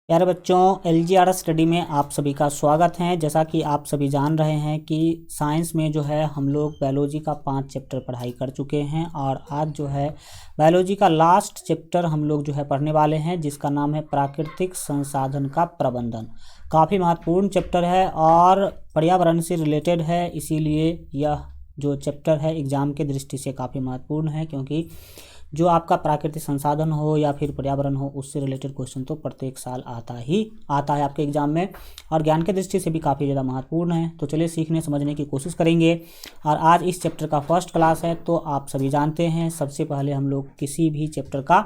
प्यारे बच्चों, LGR study में आप सभी का स्वागत है। जैसा कि आप सभी जान रहे हैं कि साइंस में जो है हम लोग बायोलॉजी का 5 चैप्टर पढ़ाई कर चुके हैं और आज जो है बायोलॉजी का लास्ट चैप्टर हम लोग जो है पढ़ने वाले हैं, जिसका नाम है प्राकृतिक संसाधन का प्रबंधन। काफ़ी महत्वपूर्ण चैप्टर है और पर्यावरण से रिलेटेड है, इसीलिए यह जो चैप्टर है एग्ज़ाम के दृष्टि से काफ़ी महत्वपूर्ण है, क्योंकि जो आपका प्राकृतिक संसाधन हो या फिर पर्यावरण हो, उससे रिलेटेड क्वेश्चन तो प्रत्येक साल आता है आपके एग्जाम में, और ज्ञान के दृष्टि से भी काफ़ी ज़्यादा महत्वपूर्ण है। तो चलिए सीखने समझने की कोशिश करेंगे। और आज इस चैप्टर का फर्स्ट क्लास है, तो आप सभी जानते हैं सबसे पहले हम लोग किसी भी चैप्टर का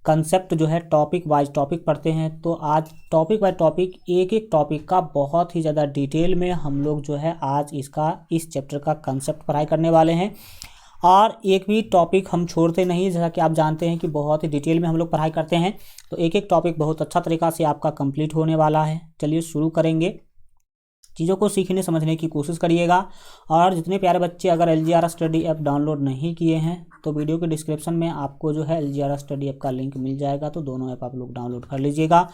कंसेप्ट जो है टॉपिक वाइज टॉपिक पढ़ते हैं। तो आज टॉपिक वाइज टॉपिक, एक एक टॉपिक का बहुत ही ज़्यादा डिटेल में हम लोग जो है आज इस चैप्टर का कंसेप्ट पढ़ाई करने वाले हैं, और एक भी टॉपिक हम छोड़ते नहीं। जैसा कि आप जानते हैं कि बहुत ही डिटेल में हम लोग पढ़ाई करते हैं, तो एक एक टॉपिक बहुत अच्छा तरीक़ा से आपका कंप्लीट होने वाला है। चलिए शुरू करेंगे। चीज़ों को सीखने समझने की कोशिश करिएगा। और जितने प्यारे बच्चे अगर एलजीआर स्टडी ऐप डाउनलोड नहीं किए हैं, तो वीडियो के डिस्क्रिप्शन में आपको जो है एलजीआर स्टडी ऐप का लिंक मिल जाएगा, तो दोनों ऐप आप लोग डाउनलोड कर लीजिएगा।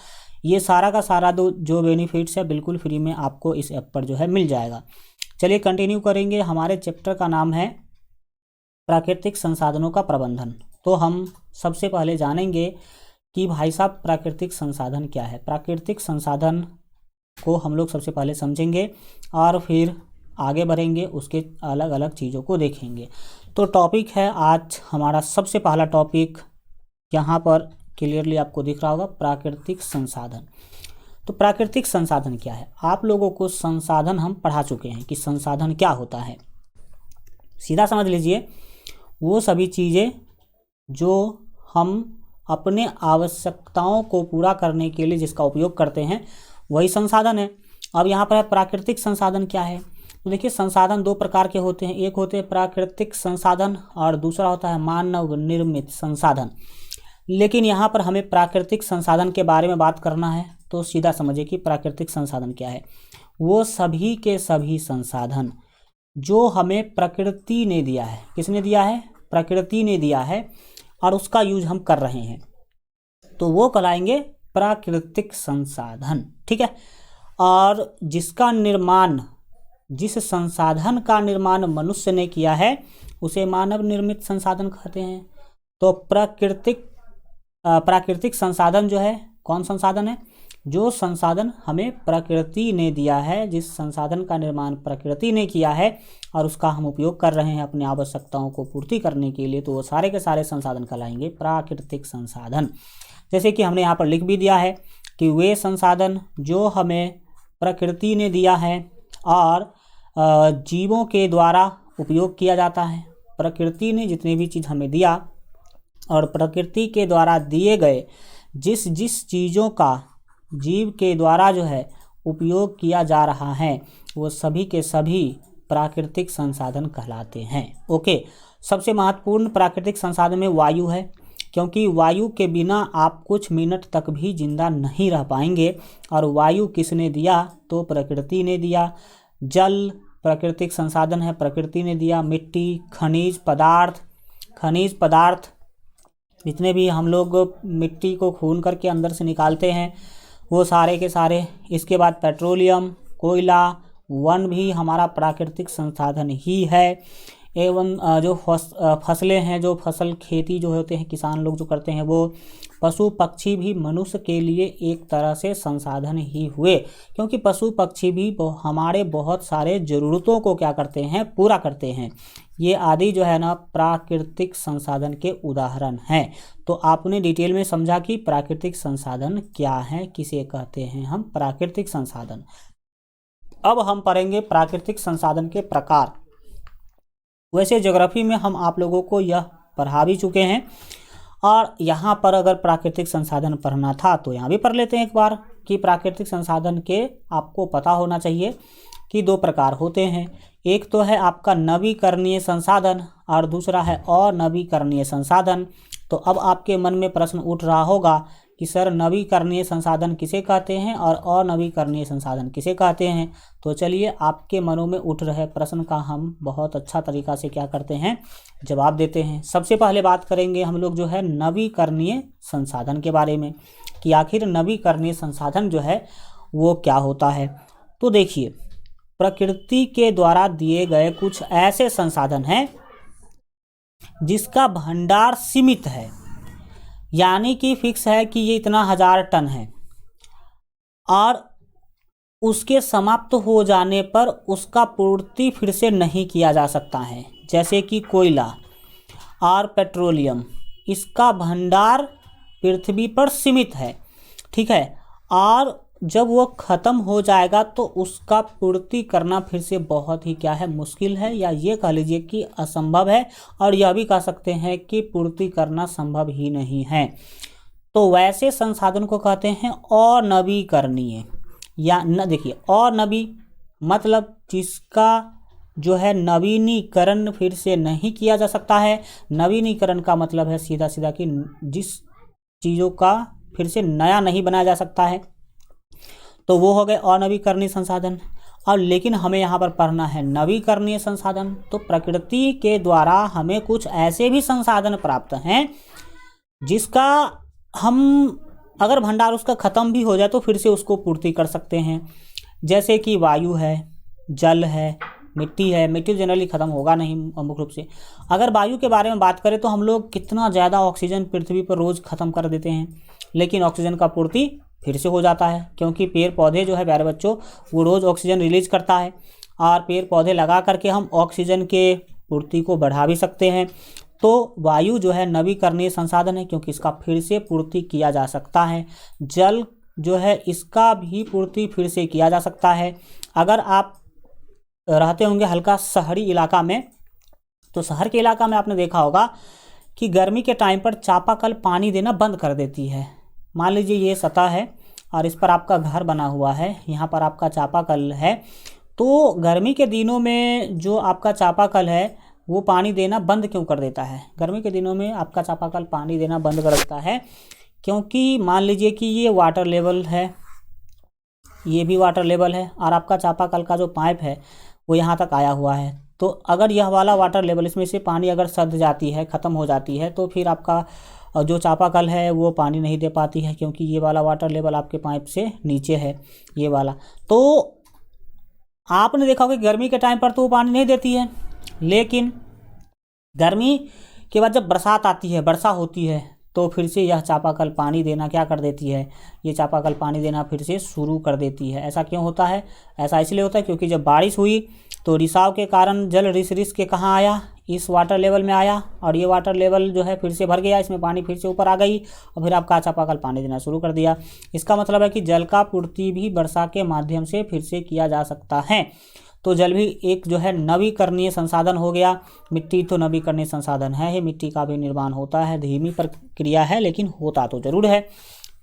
ये सारा का सारा जो बेनिफिट्स है बिल्कुल फ्री में आपको इस ऐप पर जो है मिल जाएगा। चलिए कंटिन्यू करेंगे। हमारे चैप्टर का नाम है प्राकृतिक संसाधनों का प्रबंधन। तो हम सबसे पहले जानेंगे कि भाई साहब प्राकृतिक संसाधन क्या है। प्राकृतिक संसाधन को हम लोग सबसे पहले समझेंगे और फिर आगे बढ़ेंगे, उसके अलग अलग चीज़ों को देखेंगे। तो टॉपिक है आज हमारा सबसे पहला टॉपिक, यहाँ पर क्लियरली आपको दिख रहा होगा, प्राकृतिक संसाधन। तो प्राकृतिक संसाधन क्या है? आप लोगों को संसाधन हम पढ़ा चुके हैं कि संसाधन क्या होता है। सीधा समझ लीजिए, वो सभी चीज़ें जो हम अपने आवश्यकताओं को पूरा करने के लिए जिसका उपयोग करते हैं, वही संसाधन है। अब यहाँ पर है प्राकृतिक संसाधन क्या है। तो देखिए, संसाधन दो प्रकार के होते हैं, एक होते हैं प्राकृतिक संसाधन और दूसरा होता है मानव निर्मित संसाधन। लेकिन यहाँ पर हमें प्राकृतिक संसाधन के बारे में बात करना है, तो सीधा समझिए कि प्राकृतिक संसाधन क्या है। वो सभी के सभी संसाधन जो हमें प्रकृति ने दिया है। किसने दिया है? प्रकृति ने दिया है, और उसका यूज हम कर रहे हैं, तो वो कहलाएंगे प्राकृतिक संसाधन। ठीक है। और जिसका निर्माण, जिस संसाधन का निर्माण मनुष्य ने किया है, उसे मानव निर्मित संसाधन कहते हैं। तो प्राकृतिक संसाधन जो है, कौन संसाधन है? जो संसाधन हमें प्रकृति ने दिया है, जिस संसाधन का निर्माण प्रकृति ने किया है और उसका हम उपयोग कर रहे हैं अपनी आवश्यकताओं को पूर्ति करने के लिए, तो वो सारे के सारे संसाधन कहलाएंगे प्राकृतिक संसाधन। जैसे कि हमने यहाँ पर लिख भी दिया है कि वे संसाधन जो हमें प्रकृति ने दिया है और जीवों के द्वारा उपयोग किया जाता है। प्रकृति ने जितने भी चीज़ हमें दिया और प्रकृति के द्वारा दिए गए जिस जिस चीज़ों का जीव के द्वारा जो है उपयोग किया जा रहा है, वो सभी के सभी प्राकृतिक संसाधन कहलाते हैं। ओके। सबसे महत्वपूर्ण प्राकृतिक संसाधन में वायु है, क्योंकि वायु के बिना आप कुछ मिनट तक भी जिंदा नहीं रह पाएंगे। और वायु किसने दिया? तो प्रकृति ने दिया। जल प्राकृतिक संसाधन है, प्रकृति ने दिया। मिट्टी, खनिज पदार्थ जितने भी हम लोग मिट्टी को खून करके अंदर से निकालते हैं, वो सारे के सारे। इसके बाद पेट्रोलियम, कोयला, वन भी हमारा प्राकृतिक संसाधन ही है। एवं जो फसलें हैं, जो फसल खेती जो होते हैं किसान लोग जो करते हैं, वो पशु पक्षी भी मनुष्य के लिए एक तरह से संसाधन ही हुए, क्योंकि पशु पक्षी भी हमारे बहुत सारे ज़रूरतों को क्या करते हैं? पूरा करते हैं। ये आदि जो है ना प्राकृतिक संसाधन के उदाहरण हैं। तो आपने डिटेल में समझा कि प्राकृतिक संसाधन क्या है, किसे कहते हैं हम प्राकृतिक संसाधन। अब हम पढ़ेंगे प्राकृतिक संसाधन के प्रकार। वैसे ज्योग्राफी में हम आप लोगों को यह पढ़ा भी चुके हैं, और यहाँ पर अगर प्राकृतिक संसाधन पढ़ना था तो यहाँ भी पढ़ लेते हैं एक बार, कि प्राकृतिक संसाधन के आपको पता होना चाहिए कि दो प्रकार होते हैं। एक तो है आपका नवीकरणीय संसाधन और दूसरा है अनवीकरणीय संसाधन। तो अब आपके मन में प्रश्न उठ रहा होगा कि सर नवीकरणीय संसाधन किसे कहते हैं और अनवीकरणीय संसाधन किसे कहते हैं। तो चलिए आपके मनों में उठ रहे प्रश्न का हम बहुत अच्छा तरीका से क्या करते हैं, जवाब देते हैं। सबसे पहले बात करेंगे हम लोग जो है नवीकरणीय संसाधन के बारे में। कि आखिर नवीकरणीय संसाधन जो है वो क्या होता है। तो देखिए, प्रकृति के द्वारा दिए गए कुछ ऐसे संसाधन हैं जिसका भंडार सीमित है, यानी कि फिक्स है कि ये इतना 1000 टन है, और उसके समाप्त हो जाने पर उसका पूर्ति फिर से नहीं किया जा सकता है। जैसे कि कोयला और पेट्रोलियम, इसका भंडार पृथ्वी पर सीमित है, ठीक है, और जब वो ख़त्म हो जाएगा तो उसका पूर्ति करना फिर से बहुत ही क्या है, मुश्किल है, या ये कह लीजिए कि असंभव है, और यह भी कह सकते हैं कि पूर्ति करना संभव ही नहीं है। तो वैसे संसाधन को कहते हैं अनवीकरणीय, या न देखिए, अनवी मतलब जिसका जो है नवीनीकरण फिर से नहीं किया जा सकता है। नवीनीकरण का मतलब है सीधा सीधा कि जिस चीज़ों का फिर से नया नहीं बनाया जा सकता है, तो वो हो गए अनवीकरणीय संसाधन। और लेकिन हमें यहाँ पर पढ़ना है नवीकरणीय संसाधन। तो प्रकृति के द्वारा हमें कुछ ऐसे भी संसाधन प्राप्त हैं जिसका हम अगर भंडार उसका ख़त्म भी हो जाए तो फिर से उसको पूर्ति कर सकते हैं। जैसे कि वायु है, जल है, मिट्टी है। मिट्टी जनरली ख़त्म होगा नहीं मुख्य रूप से। अगर वायु के बारे में बात करें तो हम लोग कितना ज़्यादा ऑक्सीजन पृथ्वी पर रोज़ ख़त्म कर देते हैं, लेकिन ऑक्सीजन का पूर्ति फिर से हो जाता है, क्योंकि पेड़ पौधे जो है प्यारे बच्चों वो रोज़ ऑक्सीजन रिलीज करता है, और पेड़ पौधे लगा करके हम ऑक्सीजन के पूर्ति को बढ़ा भी सकते हैं। तो वायु जो है नवीकरणीय संसाधन है, क्योंकि इसका फिर से पूर्ति किया जा सकता है। जल जो है इसका भी पूर्ति फिर से किया जा सकता है। अगर आप रहते होंगे हल्का शहरी इलाका में, तो शहर के इलाका में आपने देखा होगा कि गर्मी के टाइम पर चापाकल पानी देना बंद कर देती है। मान लीजिए ये सतह है और इस पर आपका घर बना हुआ है, यहाँ पर आपका चापाकल है, तो गर्मी के दिनों में जो आपका चापाकल है वो पानी देना बंद क्यों कर देता है? गर्मी के दिनों में आपका चापाकल पानी देना बंद कर देता है क्योंकि मान लीजिए कि ये वाटर लेवल है, ये भी वाटर लेवल है, और आपका चापाकल का जो पाइप है वो यहाँ तक आया हुआ है। तो अगर यह वाला वाटर लेवल, इसमें से पानी अगर सध जाती है, ख़त्म हो जाती है, तो फिर आपका जो चापाकल है वो पानी नहीं दे पाती है, क्योंकि ये वाला वाटर लेवल आपके पाइप से नीचे है, ये वाला। तो आपने देखा होगा कि गर्मी के टाइम पर तो वो पानी नहीं देती है, लेकिन गर्मी के बाद जब बरसात आती है, वर्षा होती है, तो फिर से यह चापाकल पानी देना क्या कर देती है, ये चापाकल पानी देना फिर से शुरू कर देती है। ऐसा क्यों होता है? ऐसा इसलिए होता है क्योंकि जब बारिश हुई तो रिसाव के कारण जल रिस के कहाँ आया, इस वाटर लेवल में आया, और ये वाटर लेवल जो है फिर से भर गया, इसमें पानी फिर से ऊपर आ गई, और फिर आपका चापाकल पानी देना शुरू कर दिया। इसका मतलब है कि जल का पूर्ति भी वर्षा के माध्यम से फिर से किया जा सकता है। तो जल भी एक जो है नवीकरणीय संसाधन हो गया। मिट्टी तो नवीकरणीय संसाधन है ही, मिट्टी का भी निर्माण होता है, धीमी प्रक्रिया है लेकिन होता तो जरूर है।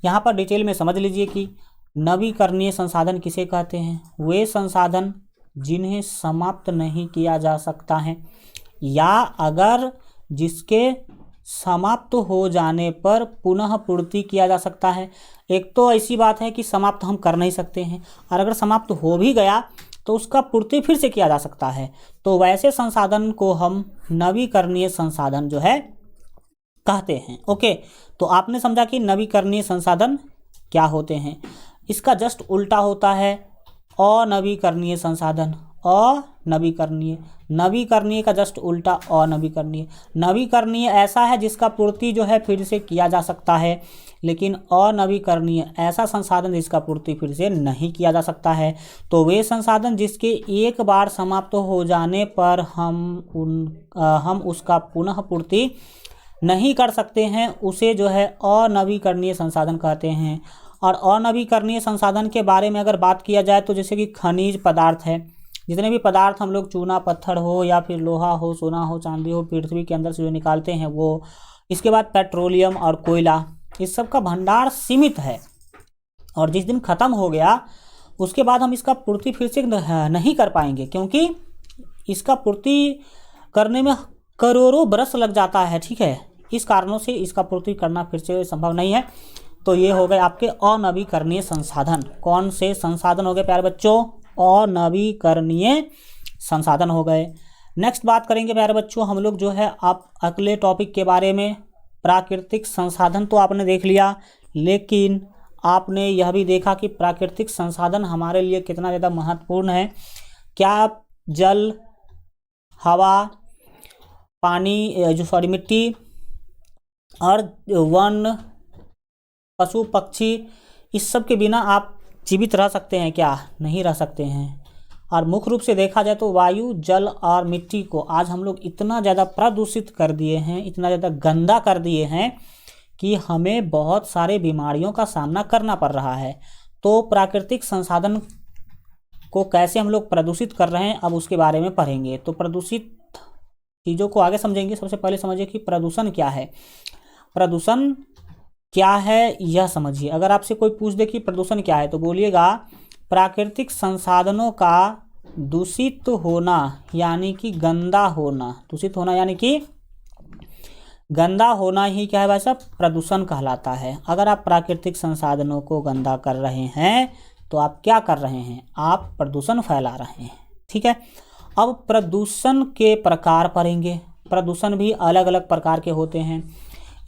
यहाँ पर डिटेल में समझ लीजिए कि नवीकरणीय संसाधन किसे कहते हैं। वे संसाधन जिन्हें समाप्त नहीं किया जा सकता है, या अगर जिसके समाप्त हो जाने पर पुनः पूर्ति किया जा सकता है। एक तो ऐसी बात है कि समाप्त हम कर नहीं सकते हैं, और अगर समाप्त हो भी गया तो उसका पूर्ति फिर से किया जा सकता है। तो वैसे संसाधन को हम नवीकरणीय संसाधन जो है कहते हैं। ओके, तो आपने समझा कि नवीकरणीय संसाधन क्या होते हैं। इसका जस्ट उल्टा होता है अनवीकरणीय संसाधन। अनवीकरणीय, नवीकरणीय का जस्ट उल्टा अनवीकरणीय। नवीकरणीय ऐसा है जिसका पूर्ति जो है फिर से किया जा सकता है, लेकिन अनवीकरणीय ऐसा संसाधन जिसका पूर्ति फिर से नहीं किया जा सकता है। तो वे संसाधन जिसके एक बार समाप्त हो जाने पर हम उसका पुनः पूर्ति नहीं कर सकते हैं, उसे जो है अनवीकरणीय संसाधन कहते हैं। और अनवीकरणीय संसाधन के बारे में अगर बात किया जाए तो जैसे कि खनिज पदार्थ है, जितने भी पदार्थ हम लोग चूना पत्थर हो या फिर लोहा हो, सोना हो, चांदी हो, पृथ्वी के अंदर से जो निकालते हैं वो। इसके बाद पेट्रोलियम और कोयला, इस सब का भंडार सीमित है, और जिस दिन ख़त्म हो गया उसके बाद हम इसका पूर्ति फिर से नहीं कर पाएंगे, क्योंकि इसका पूर्ति करने में करोड़ों बरस लग जाता है। ठीक है, इस कारणों से इसका पूर्ति करना फिर से संभव नहीं है। तो ये हो गए आपके अनवीकरणीय संसाधन। कौन से संसाधन हो गए प्यारे बच्चों? अनवीकरणीय संसाधन हो गए। नेक्स्ट बात करेंगे प्यारे बच्चों हम लोग जो है आप अगले टॉपिक के बारे में। प्राकृतिक संसाधन तो आपने देख लिया, लेकिन आपने यह भी देखा कि प्राकृतिक संसाधन हमारे लिए कितना ज़्यादा महत्वपूर्ण है। क्या जल, हवा, पानी मिट्टी और वन, पशु पक्षी, इस सब के बिना आप जीवित रह सकते हैं क्या? नहीं रह सकते हैं। और मुख्य रूप से देखा जाए तो वायु, जल और मिट्टी को आज हम लोग इतना ज़्यादा प्रदूषित कर दिए हैं, इतना ज़्यादा गंदा कर दिए हैं कि हमें बहुत सारे बीमारियों का सामना करना पड़ रहा है। तो प्राकृतिक संसाधन को कैसे हम लोग प्रदूषित कर रहे हैं, अब उसके बारे में पढ़ेंगे। तो प्रदूषित चीज़ों को आगे समझेंगे। सबसे पहले समझिए कि प्रदूषण क्या है। प्रदूषण क्या है यह समझिए। अगर आपसे कोई पूछ दे कि प्रदूषण क्या है, तो बोलिएगा प्राकृतिक संसाधनों का दूषित होना यानी कि गंदा होना। दूषित होना यानी कि गंदा होना ही क्या है भाई साहब? प्रदूषण कहलाता है। अगर आप प्राकृतिक संसाधनों को गंदा कर रहे हैं तो आप क्या कर रहे हैं? आप प्रदूषण फैला रहे हैं। ठीक है। अब प्रदूषण के प्रकार पढ़ेंगे। प्रदूषण भी अलग अलग प्रकार के होते हैं।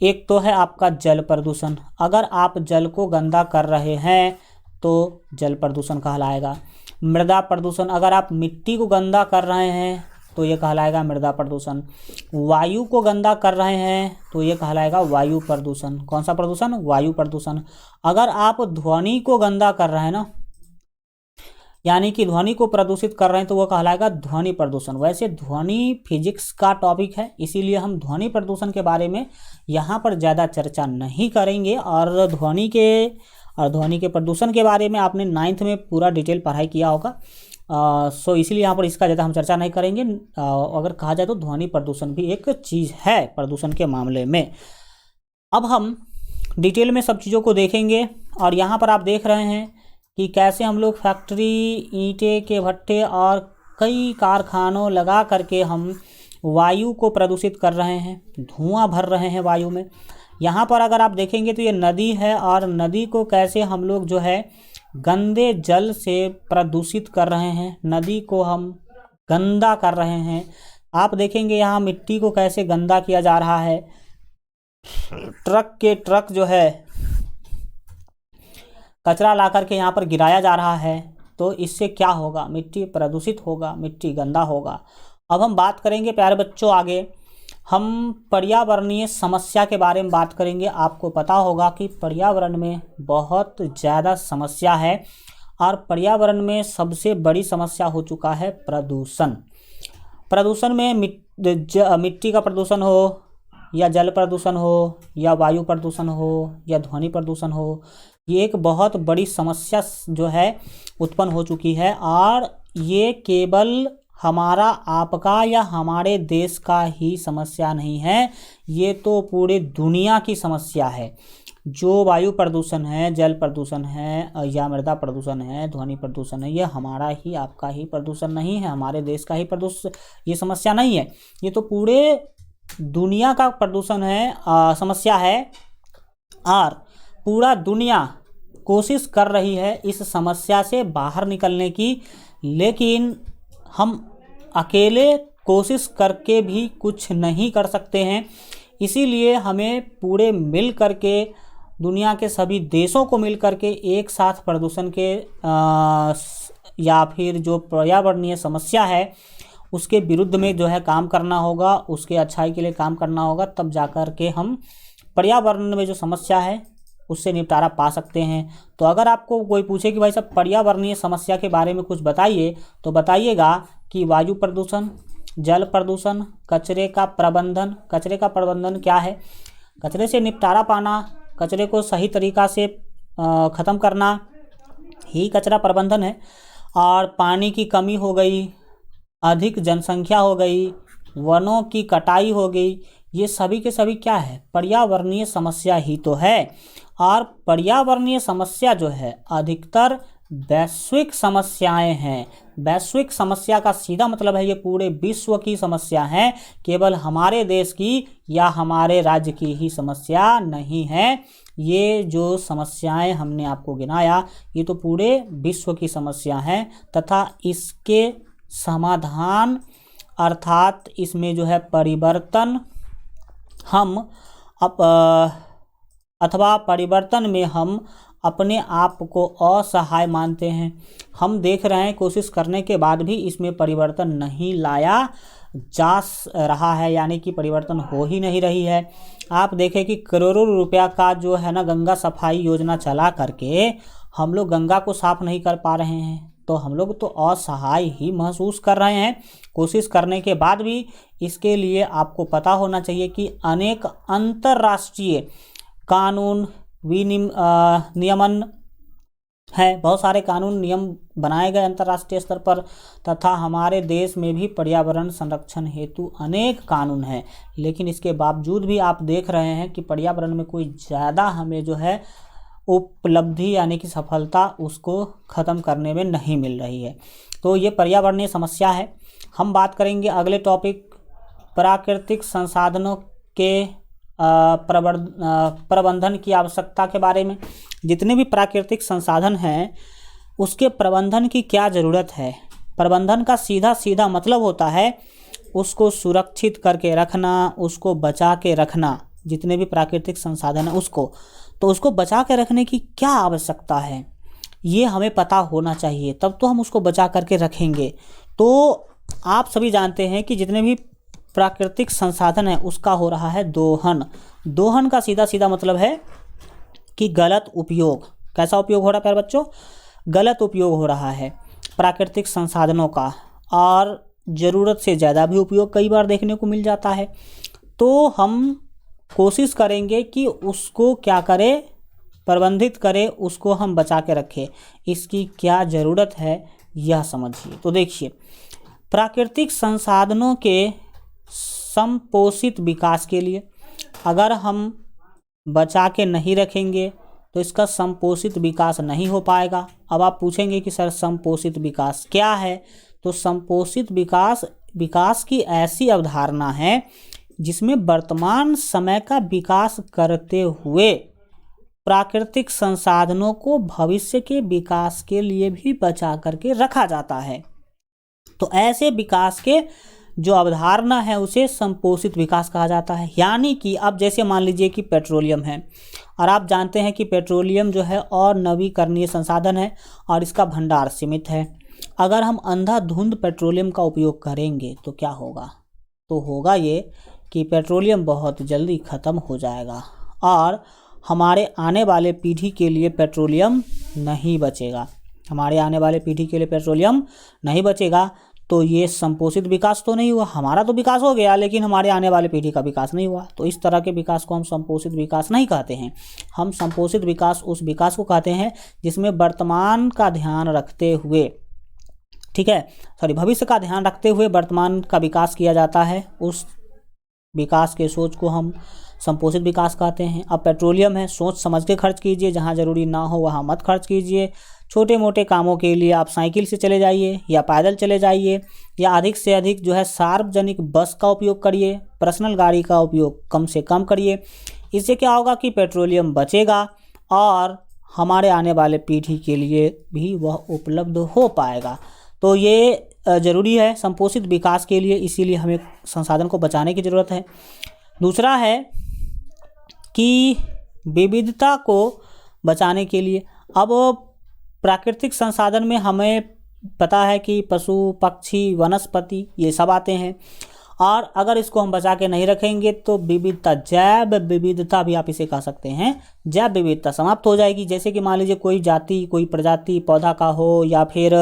एक तो है आपका जल प्रदूषण। अगर आप जल को गंदा कर रहे हैं तो जल प्रदूषण कहलाएगा। मृदा प्रदूषण, अगर आप मिट्टी को गंदा कर रहे हैं तो ये कहलाएगा मृदा प्रदूषण। वायु को गंदा कर रहे हैं तो ये कहलाएगा वायु प्रदूषण। कौन सा प्रदूषण? वायु प्रदूषण। अगर आप ध्वनि को गंदा कर रहे हैं ना, यानी कि ध्वनि को प्रदूषित कर रहे हैं, तो वो कहलाएगा ध्वनि प्रदूषण। वैसे ध्वनि फिजिक्स का टॉपिक है, इसीलिए हम ध्वनि प्रदूषण के बारे में यहाँ पर ज़्यादा चर्चा नहीं करेंगे। और ध्वनि के प्रदूषण के बारे में आपने 9th में पूरा डिटेल पढ़ाई किया होगा। सो इसीलिए यहाँ पर इसका ज़्यादा हम चर्चा नहीं करेंगे। अगर कहा जाए तो ध्वनि प्रदूषण भी एक चीज़ है प्रदूषण के मामले में। अब हम डिटेल में सब चीज़ों को देखेंगे। और यहाँ पर आप देख रहे हैं कि कैसे हम लोग फैक्ट्री, ईंटे के भट्टे और कई कारखानों लगा करके हम वायु को प्रदूषित कर रहे हैं, धुआं भर रहे हैं वायु में। यहाँ पर अगर आप देखेंगे तो ये नदी है, और नदी को कैसे हम लोग जो है गंदे जल से प्रदूषित कर रहे हैं, नदी को हम गंदा कर रहे हैं। आप देखेंगे यहाँ मिट्टी को कैसे गंदा किया जा रहा है। ट्रक के ट्रक जो है कचरा ला करके यहाँ पर गिराया जा रहा है, तो इससे क्या होगा? मिट्टी प्रदूषित होगा, मिट्टी गंदा होगा। अब हम बात करेंगे प्यारे बच्चों, आगे हम पर्यावरणीय समस्या के बारे में बात करेंगे। आपको पता होगा कि पर्यावरण में बहुत ज़्यादा समस्या है, और पर्यावरण में सबसे बड़ी समस्या हो चुका है प्रदूषण। प्रदूषण में मिट्टी का प्रदूषण हो, या जल प्रदूषण हो, या वायु प्रदूषण हो, या ध्वनि प्रदूषण हो, ये एक बहुत बड़ी समस्या जो है उत्पन्न हो चुकी है। और ये केवल हमारा, आपका या हमारे देश का ही समस्या नहीं है, ये तो पूरे दुनिया की समस्या है। जो वायु प्रदूषण है, जल प्रदूषण है, या मृदा प्रदूषण है, ध्वनि प्रदूषण है, ये हमारा ही, आपका ही प्रदूषण नहीं है, हमारे देश का ही प्रदूषण, ये समस्या नहीं है, ये तो पूरे दुनिया का प्रदूषण है, समस्या है। और पूरा दुनिया कोशिश कर रही है इस समस्या से बाहर निकलने की, लेकिन हम अकेले कोशिश करके भी कुछ नहीं कर सकते हैं। इसीलिए हमें पूरे मिल करके, दुनिया के सभी देशों को मिल करके एक साथ प्रदूषण के या फिर जो पर्यावरणीय समस्या है उसके विरुद्ध में जो है काम करना होगा, उसके अच्छाई के लिए काम करना होगा। तब जाकर के हम पर्यावरण में जो समस्या है उससे निपटारा पा सकते हैं। तो अगर आपको कोई पूछे कि भाई साहब पर्यावरणीय समस्या के बारे में कुछ बताइए, तो बताइएगा कि वायु प्रदूषण, जल प्रदूषण, कचरे का प्रबंधन। कचरे का प्रबंधन क्या है? कचरे से निपटारा पाना, कचरे को सही तरीक़ा से ख़त्म करना ही कचरा प्रबंधन है। और पानी की कमी हो गई, अधिक जनसंख्या हो गई, वनों की कटाई हो गई, ये सभी के सभी क्या है? पर्यावरणीय समस्या ही तो है। और पर्यावरणीय समस्या जो है अधिकतर वैश्विक समस्याएं हैं। वैश्विक समस्या का सीधा मतलब है ये पूरे विश्व की समस्या है, केवल हमारे देश की या हमारे राज्य की ही समस्या नहीं है। ये जो समस्याएं हमने आपको गिनाया ये तो पूरे विश्व की समस्या हैं, तथा इसके समाधान अर्थात इसमें जो है परिवर्तन हम अथवा परिवर्तन में हम अपने आप को असहाय मानते हैं। हम देख रहे हैं कोशिश करने के बाद भी इसमें परिवर्तन नहीं लाया जा रहा है, यानी कि परिवर्तन हो ही नहीं रही है। आप देखें कि करोड़ों रुपया का जो है ना गंगा सफाई योजना चला करके हम लोग गंगा को साफ नहीं कर पा रहे हैं, तो हम लोग तो असहाय ही महसूस कर रहे हैं कोशिश करने के बाद भी। इसके लिए आपको पता होना चाहिए कि अनेक अंतर्राष्ट्रीय कानून नियमन है, बहुत सारे कानून नियम बनाए गए अंतर्राष्ट्रीय स्तर पर, तथा हमारे देश में भी पर्यावरण संरक्षण हेतु अनेक कानून हैं। लेकिन इसके बावजूद भी आप देख रहे हैं कि पर्यावरण में कोई ज़्यादा हमें जो है उपलब्धि यानी कि सफलता उसको ख़त्म करने में नहीं मिल रही है। तो ये पर्यावरणीय समस्या है। हम बात करेंगे अगले टॉपिक प्राकृतिक संसाधनों के प्रबंधन की आवश्यकता के बारे में। जितने भी प्राकृतिक संसाधन हैं उसके प्रबंधन की क्या ज़रूरत है। प्रबंधन का सीधा मतलब होता है उसको सुरक्षित करके रखना, उसको बचा के रखना। जितने भी प्राकृतिक संसाधन हैं उसको बचा के रखने की क्या आवश्यकता है ये हमें पता होना चाहिए, तब तो हम उसको बचा करके रखेंगे। तो आप सभी जानते हैं कि जितने भी प्राकृतिक संसाधन है उसका हो रहा है दोहन। दोहन का सीधा मतलब है कि गलत उपयोग। कैसा उपयोग हो रहा है प्यारे बच्चों? गलत उपयोग हो रहा है प्राकृतिक संसाधनों का, और ज़रूरत से ज़्यादा भी उपयोग कई बार देखने को मिल जाता है। तो हम कोशिश करेंगे कि उसको क्या करें, प्रबंधित करें, उसको हम बचा के रखें। इसकी क्या ज़रूरत है यह समझिए। तो देखिए, प्राकृतिक संसाधनों के संपोषित विकास के लिए अगर हम बचा के नहीं रखेंगे तो इसका संपोषित विकास नहीं हो पाएगा। अब आप पूछेंगे कि सर संपोषित विकास क्या है? तो संपोषित विकास की ऐसी अवधारणा है जिसमें वर्तमान समय का विकास करते हुए प्राकृतिक संसाधनों को भविष्य के विकास के लिए भी बचा करके रखा जाता है। तो ऐसे विकास के जो अवधारणा है उसे संपोषित विकास कहा जाता है। यानी कि अब जैसे मान लीजिए कि पेट्रोलियम है, और आप जानते हैं कि पेट्रोलियम जो है और नवीकरणीय संसाधन है और इसका भंडार सीमित है। अगर हम अंधाधुंध पेट्रोलियम का उपयोग करेंगे तो क्या होगा? तो होगा ये कि पेट्रोलियम बहुत जल्दी ख़त्म हो जाएगा और हमारे आने वाले पीढ़ी के लिए पेट्रोलियम नहीं बचेगा। हमारे आने वाले पीढ़ी के लिए पेट्रोलियम नहीं बचेगा। तो ये संपोषित विकास तो नहीं हुआ। हमारा तो विकास हो गया लेकिन हमारे आने वाले पीढ़ी का विकास नहीं हुआ। तो इस तरह के विकास को हम संपोषित विकास नहीं कहते हैं। हम संपोषित विकास उस विकास को कहते हैं जिसमें वर्तमान का ध्यान रखते हुए, ठीक है, भविष्य का ध्यान रखते हुए वर्तमान का विकास किया जाता है। उस विकास के सोच को हम संपोषित विकास कहते हैं। अब पेट्रोलियम है, सोच समझ के खर्च कीजिए, जहाँ ज़रूरी ना हो वहाँ मत खर्च कीजिए। छोटे मोटे कामों के लिए आप साइकिल से चले जाइए या पैदल चले जाइए, या अधिक से अधिक जो है सार्वजनिक बस का उपयोग करिए, पर्सनल गाड़ी का उपयोग कम से कम करिए। इससे क्या होगा कि पेट्रोलियम बचेगा और हमारे आने वाले पीढ़ी के लिए भी वह उपलब्ध हो पाएगा। तो ये ज़रूरी है संपोषित विकास के लिए, इसीलिए हमें संसाधन को बचाने की ज़रूरत है। दूसरा है कि विविधता को बचाने के लिए, अब प्राकृतिक संसाधन में हमें पता है कि पशु पक्षी वनस्पति ये सब आते हैं, और अगर इसको हम बचा के नहीं रखेंगे तो विविधता, जैव विविधता भी आप इसे कह सकते हैं, जैव विविधता समाप्त हो जाएगी। जैसे कि मान लीजिए कोई जाति, कोई प्रजाति पौधा का हो या फिर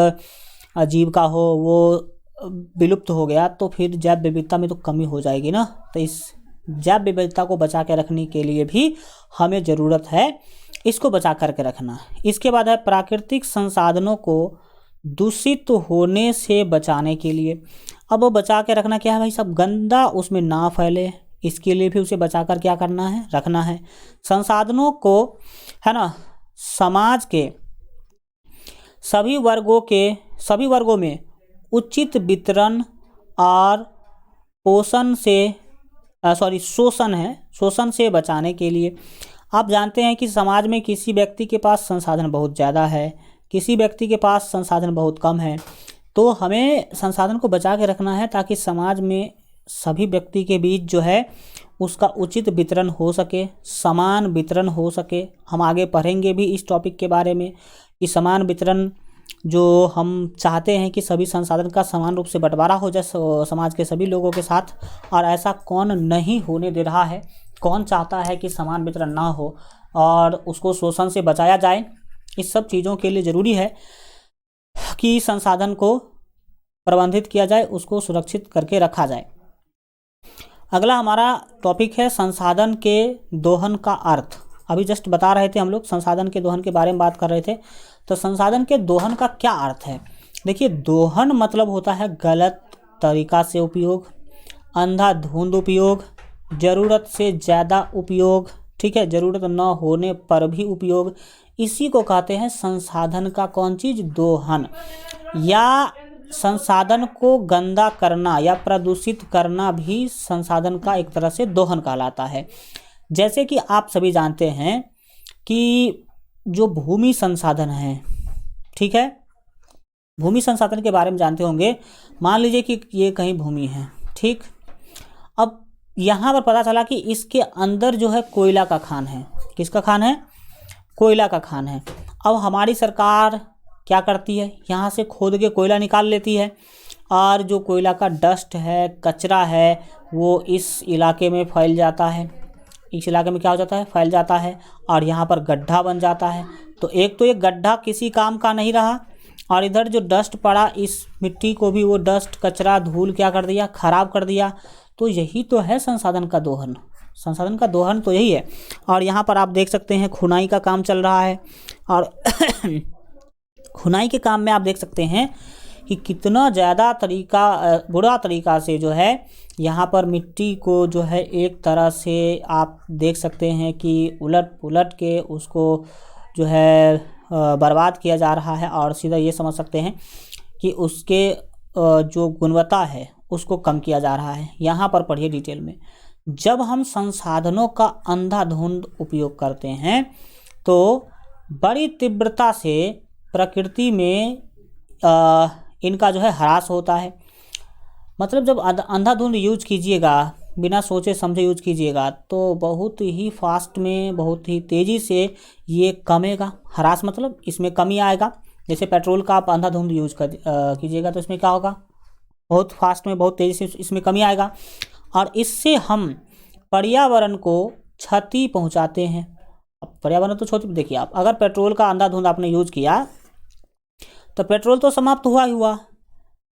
जीव का हो, वो विलुप्त हो गया तो फिर जैव विविधता में तो कमी हो जाएगी ना। तो इस जैव विविधता को बचा के रखने के लिए भी हमें ज़रूरत है इसको बचा करके रखना। इसके बाद है प्राकृतिक संसाधनों को दूषित होने से बचाने के लिए। अब वो बचा के रखना क्या है भाई सब, गंदा उसमें ना फैले, इसके लिए भी उसे बचा कर क्या करना है, रखना है। संसाधनों को, है ना, समाज के सभी वर्गों में उचित वितरण और शोषण से बचाने के लिए। आप जानते हैं कि समाज में किसी व्यक्ति के पास संसाधन बहुत ज़्यादा है, किसी व्यक्ति के पास संसाधन बहुत कम है। तो हमें संसाधन को बचा के रखना है ताकि समाज में सभी व्यक्ति के बीच जो है उसका उचित वितरण हो सके, समान वितरण हो सके। हम आगे पढ़ेंगे भी इस टॉपिक के बारे में कि समान वितरण जो हम चाहते हैं कि सभी संसाधन का समान रूप से बंटवारा हो जाए समाज के सभी लोगों के साथ, और ऐसा कौन नहीं होने दे रहा है, कौन चाहता है कि समान वितरण ना हो और उसको शोषण से बचाया जाए। इस सब चीज़ों के लिए ज़रूरी है कि संसाधन को प्रबंधित किया जाए, उसको सुरक्षित करके रखा जाए। अगला हमारा टॉपिक है संसाधन के दोहन का अर्थ। अभी जस्ट बता रहे थे हम लोग, संसाधन के दोहन के बारे में बात कर रहे थे। तो संसाधन के दोहन का क्या अर्थ है? देखिए, दोहन मतलब होता है गलत तरीका से उपयोग, अंधाधुंध उपयोग, ज़रूरत से ज़्यादा उपयोग, ठीक है, ज़रूरत न होने पर भी उपयोग। इसी को कहते हैं संसाधन का कौन चीज़? दोहन। या संसाधन को गंदा करना या प्रदूषित करना भी संसाधन का एक तरह से दोहन कहलाता है। जैसे कि आप सभी जानते हैं कि जो भूमि संसाधन है, ठीक है, भूमि संसाधन के बारे में जानते होंगे। मान लीजिए कि ये कहीं भूमि है, ठीक। अब यहाँ पर पता चला कि इसके अंदर जो है कोयला का खान है। किसका खान है? कोयला का खान है। अब हमारी सरकार क्या करती है? यहाँ से खोद के कोयला निकाल लेती है और जो कोयला का डस्ट है, कचरा है, वो इस इलाके में फैल जाता है। इस इलाके में क्या हो जाता है? फैल जाता है और यहाँ पर गड्ढा बन जाता है। तो एक तो ये गड्ढा किसी काम का नहीं रहा, और इधर जो डस्ट पड़ा, इस मिट्टी को भी वो डस्ट, कचरा, धूल क्या कर दिया? खराब कर दिया। तो यही तो है संसाधन का दोहन। संसाधन का दोहन तो यही है। और यहाँ पर आप देख सकते हैं खुनाई का काम चल रहा है, और खुनाई के काम में आप देख सकते हैं कि कितना ज़्यादा बुरा तरीका से जो है यहाँ पर मिट्टी को जो है एक तरह से आप देख सकते हैं कि उलट पुलट के उसको जो है बर्बाद किया जा रहा है, और सीधा ये समझ सकते हैं कि उसके जो गुणवत्ता है उसको कम किया जा रहा है। यहाँ पर पढ़िए डिटेल में। जब हम संसाधनों का अंधाधुंध उपयोग करते हैं तो बड़ी तीव्रता से प्रकृति में इनका जो है ह्रास होता है। मतलब जब अंधाधुंध यूज कीजिएगा, बिना सोचे समझे यूज कीजिएगा, तो बहुत ही फास्ट में, बहुत ही तेज़ी से ये कमेगा। ह्रास मतलब इसमें कमी आएगा। जैसे पेट्रोल का आप अंधाधुंध यूज कीजिएगा तो इसमें क्या होगा? बहुत फास्ट में, बहुत तेज़ी से इसमें कमी आएगा, और इससे हम पर्यावरण को क्षति पहुंचाते हैं। अब पर्यावरण तो क्षति, देखिए आप अगर पेट्रोल का अंधाधुंध आपने यूज किया तो पेट्रोल तो समाप्त हुआ ही हुआ।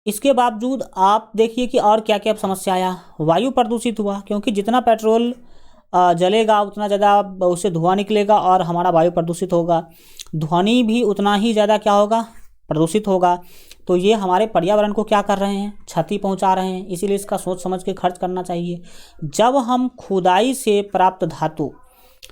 इसके बावजूद आप देखिए कि और क्या क्या समस्या आया। वायु प्रदूषित हुआ, क्योंकि जितना पेट्रोल जलेगा उतना ज़्यादा उससे धुआं निकलेगा और हमारा वायु प्रदूषित होगा। ध्वनि भी उतना ही ज़्यादा क्या होगा? प्रदूषित होगा। तो ये हमारे पर्यावरण को क्या कर रहे हैं? क्षति पहुंचा रहे हैं। इसीलिए इसका सोच समझ के खर्च करना चाहिए। जब हम खुदाई से प्राप्त धातु,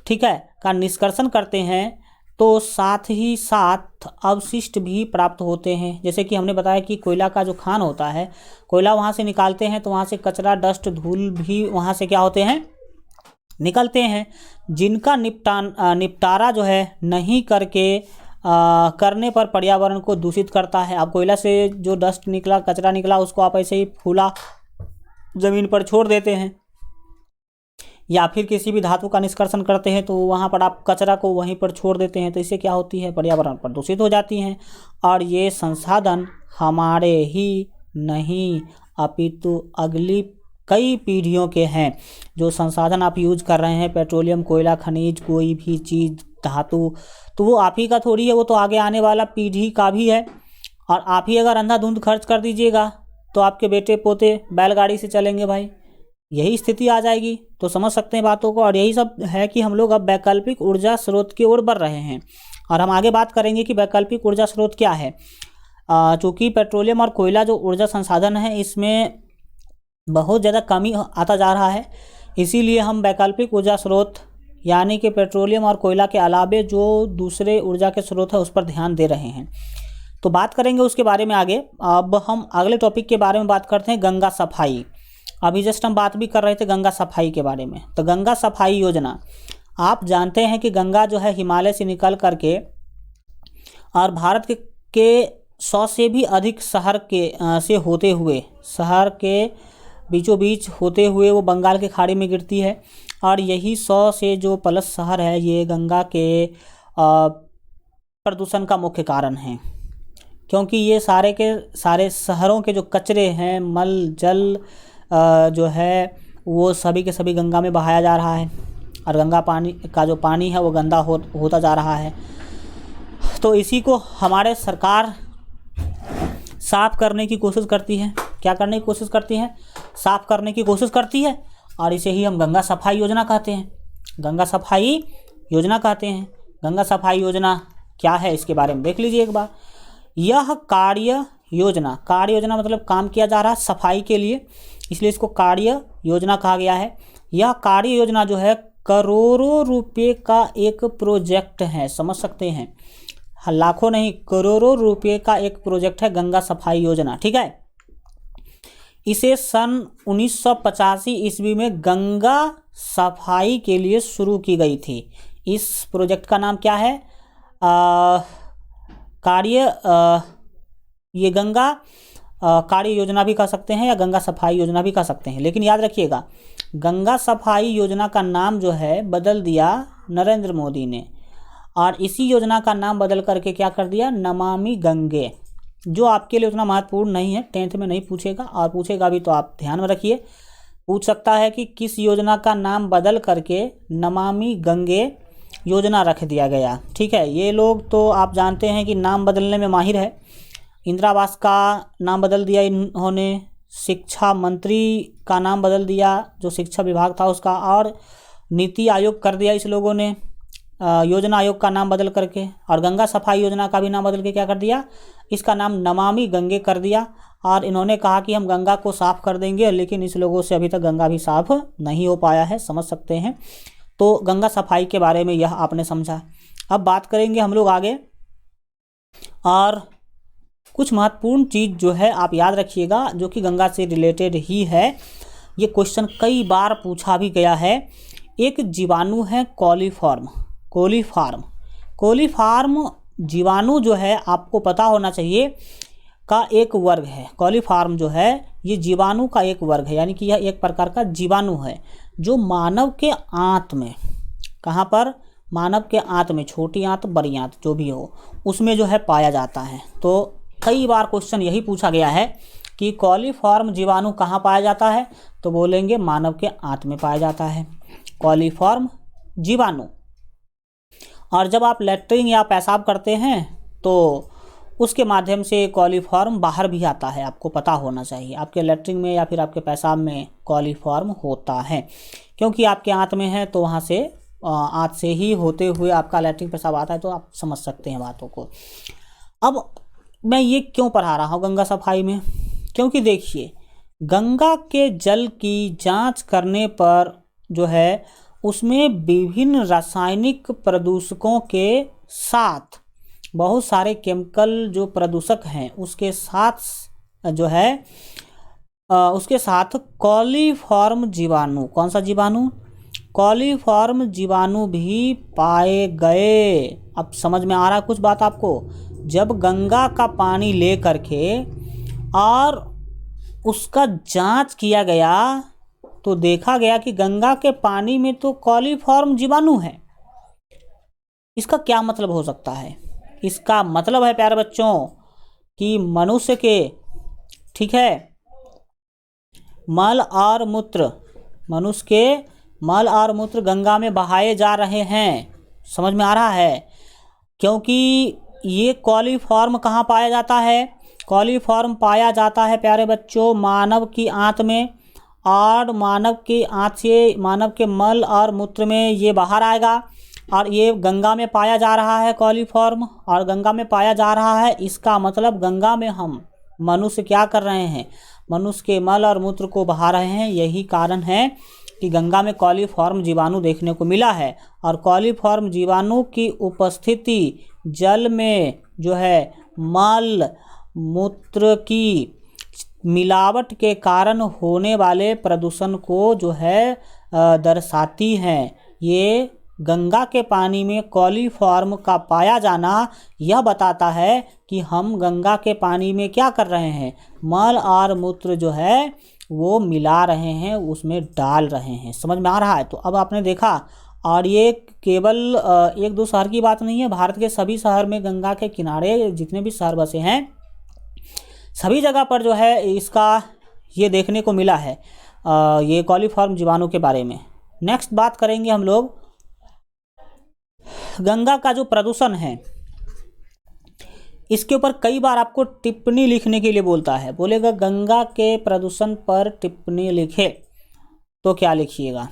ठीक है, का निष्कर्षण करते हैं तो साथ ही साथ अवशिष्ट भी प्राप्त होते हैं। जैसे कि हमने बताया कि कोयला का जो खान होता है, कोयला वहाँ से निकालते हैं तो वहाँ से कचरा, डस्ट, धूल भी वहाँ से क्या होते हैं? निकलते हैं, जिनका निपटारा जो है नहीं करने पर पर्यावरण को दूषित करता है। अब कोयला से जो डस्ट निकला, कचरा निकला, उसको आप ऐसे ही फूला ज़मीन पर छोड़ देते हैं, या फिर किसी भी धातु का निष्कर्षण करते हैं तो वहाँ पर आप कचरा को वहीं पर छोड़ देते हैं। तो इससे क्या होती है? पर्यावरण प्रदूषित हो जाती हैं। और ये संसाधन हमारे ही नहीं अपितु अगली कई पीढ़ियों के हैं। जो संसाधन आप यूज कर रहे हैं, पेट्रोलियम, कोयला, खनिज, कोई भी चीज़, धातु, तो वो आप ही का थोड़ी है, वो तो आगे आने वाला पीढ़ी का भी है। और आप ही अगर अंधाधुंध खर्च कर दीजिएगा तो आपके बेटे पोते बैलगाड़ी से चलेंगे भाई, यही स्थिति आ जाएगी। तो समझ सकते हैं बातों को। और यही सब है कि हम लोग अब वैकल्पिक ऊर्जा स्रोत की ओर बढ़ रहे हैं, और हम आगे बात करेंगे कि वैकल्पिक ऊर्जा स्रोत क्या है। चूँकि पेट्रोलियम और कोयला जो ऊर्जा संसाधन है, इसमें बहुत ज़्यादा कमी आता जा रहा है। इसीलिए हम वैकल्पिक ऊर्जा स्रोत यानी कि पेट्रोलियम और कोयला के अलावे जो दूसरे ऊर्जा के स्रोत है उस पर ध्यान दे रहे हैं। तो बात करेंगे उसके बारे में आगे। अब हम अगले टॉपिक के बारे में बात करते हैं, गंगा सफाई। अभी जस्ट हम बात भी कर रहे थे गंगा सफाई के बारे में। तो गंगा सफाई योजना, आप जानते हैं कि गंगा जो है हिमालय से निकल करके और भारत के 100 से भी अधिक शहर के से होते हुए शहर के बीचों बीच होते हुए वो बंगाल के खाड़ी में गिरती है। और यही 100 से जो प्लस शहर है ये गंगा के प्रदूषण का मुख्य कारण है, क्योंकि ये सारे के सारे शहरों के जो कचरे हैं, मल जल जो है वो सभी के सभी गंगा में बहाया जा रहा है, और गंगा पानी का जो पानी है वो गंदा होता जा रहा है। तो इसी को हमारे सरकार साफ़ करने की कोशिश करती है। क्या करने की कोशिश करती है? साफ़ करने की कोशिश करती है, और इसे ही हम गंगा सफाई योजना कहते हैं। गंगा सफाई योजना कहते हैं। गंगा सफाई योजना क्या है इसके बारे में देख लीजिए एक बार। यह कार्य योजना मतलब काम किया जा रहा है सफाई के लिए, इसलिए इसको कार्य योजना कहा गया है। यह कार्य योजना जो है करोड़ों रुपए का एक प्रोजेक्ट है, समझ सकते हैं, लाखों नहीं करोड़ों रुपए का एक प्रोजेक्ट है गंगा सफाई योजना, ठीक है। इसे सन 1985 ईस्वी में गंगा सफाई के लिए शुरू की गई थी। इस प्रोजेक्ट का नाम क्या है? ये गंगा कार्य योजना भी कह सकते हैं या गंगा सफाई योजना भी कह सकते हैं, लेकिन याद रखिएगा गंगा सफाई योजना का नाम जो है बदल दिया नरेंद्र मोदी ने, और इसी योजना का नाम बदल करके क्या कर दिया? नमामि गंगे, जो आपके लिए उतना महत्वपूर्ण नहीं है, 10th में नहीं पूछेगा, और पूछेगा भी तो आप ध्यान में रखिए। पूछ सकता है कि किस योजना का नाम बदल करके नमामि गंगे योजना रख दिया गया, ठीक है। ये लोग तो आप जानते हैं कि नाम बदलने में माहिर है। इंदिरा आवास का नाम बदल दिया इन्होंने, शिक्षा मंत्री का नाम बदल दिया, जो शिक्षा विभाग था उसका, और नीति आयोग कर दिया इस लोगों ने, योजना आयोग का नाम बदल करके, और गंगा सफाई योजना का भी नाम बदल के क्या कर दिया? इसका नाम नमामि गंगे कर दिया। और इन्होंने कहा कि हम गंगा को साफ़ कर देंगे, लेकिन इस लोगों से अभी तक गंगा भी साफ़ नहीं हो पाया है, समझ सकते हैं। तो गंगा सफाई के बारे में यह आपने समझा। अब बात करेंगे हम लोग आगे, और कुछ महत्वपूर्ण चीज़ जो है आप याद रखिएगा जो कि गंगा से रिलेटेड ही है। ये क्वेश्चन कई बार पूछा भी गया है। एक जीवाणु है कोलीफार्म जीवाणु जो है आपको पता होना चाहिए का एक वर्ग है। कोलीफार्म जो है ये जीवाणु का एक वर्ग है, यानी कि यह एक प्रकार का जीवाणु है जो मानव के आंत में, कहाँ पर? मानव के आंत में, छोटी आंत बड़ी आंत जो भी हो उसमें जो है पाया जाता है। तो कई बार क्वेश्चन यही पूछा गया है कि कॉलीफॉर्म जीवाणु कहाँ पाया जाता है, तो बोलेंगे मानव के आंत में पाया जाता है कॉलीफॉर्म जीवाणु। और जब आप लैट्रिन या पेशाब करते हैं तो उसके माध्यम से कॉलीफॉर्म बाहर भी आता है, आपको पता होना चाहिए। आपके लैट्रिन में या फिर आपके पेशाब में कॉलीफॉर्म होता है, क्योंकि आपके आंत में है तो वहाँ से आंत से ही होते हुए आपका लैट्रिन पेशाब आता है, तो आप समझ सकते हैं बातों को। अब मैं ये क्यों पढ़ा रहा हूँ गंगा सफाई में? क्योंकि देखिए गंगा के जल की जांच करने पर जो है उसमें विभिन्न रासायनिक प्रदूषकों के साथ बहुत सारे केमिकल जो प्रदूषक हैं उसके साथ जो है उसके साथ कॉलीफॉर्म जीवाणु, कौन सा जीवाणु? कॉलीफॉर्म जीवाणु भी पाए गए। अब समझ में आ रहा है कुछ बात आपको? जब गंगा का पानी ले करके और उसका जांच किया गया तो देखा गया कि गंगा के पानी में तो कॉलीफॉर्म जीवाणु है। इसका क्या मतलब हो सकता है? इसका मतलब है प्यारे बच्चों कि मनुष्य के, ठीक है, मनुष्य के मल और मूत्र गंगा में बहाए जा रहे हैं। समझ में आ रहा है? क्योंकि ये कॉलीफॉर्म कहाँ पाया जाता है? कॉलीफॉर्म पाया जाता है प्यारे बच्चों मानव की आंत में, और मानव की आंत से मानव के मल और मूत्र में ये बाहर आएगा, और ये गंगा में पाया जा रहा है कॉलीफॉर्म, और गंगा में पाया जा रहा है। इसका मतलब गंगा में हम मनुष्य क्या कर रहे हैं? मनुष्य के मल और मूत्र को बहा रहे हैं। यही कारण है कि गंगा में कॉलीफॉर्म जीवाणु देखने को मिला है। और कॉलीफॉर्म जीवाणु की उपस्थिति जल में जो है मल मूत्र की मिलावट के कारण होने वाले प्रदूषण को जो है दर्शाती हैं। ये गंगा के पानी में कॉलीफॉर्म का पाया जाना यह बताता है कि हम गंगा के पानी में क्या कर रहे हैं? मल और मूत्र जो है वो मिला रहे हैं, उसमें डाल रहे हैं। समझ में आ रहा है? तो अब आपने देखा, और ये केवल एक दो शहर की बात नहीं है, भारत के सभी शहर में गंगा के किनारे जितने भी शहर बसे हैं सभी जगह पर जो है इसका ये देखने को मिला है ये कॉलीफॉर्म जीवाणु के बारे में। नेक्स्ट बात करेंगे हम लोग गंगा का जो प्रदूषण है, इसके ऊपर कई बार आपको टिप्पणी लिखने के लिए बोलता है, बोलेगा गंगा के प्रदूषण पर टिप्पणी लिखे, तो क्या लिखिएगा?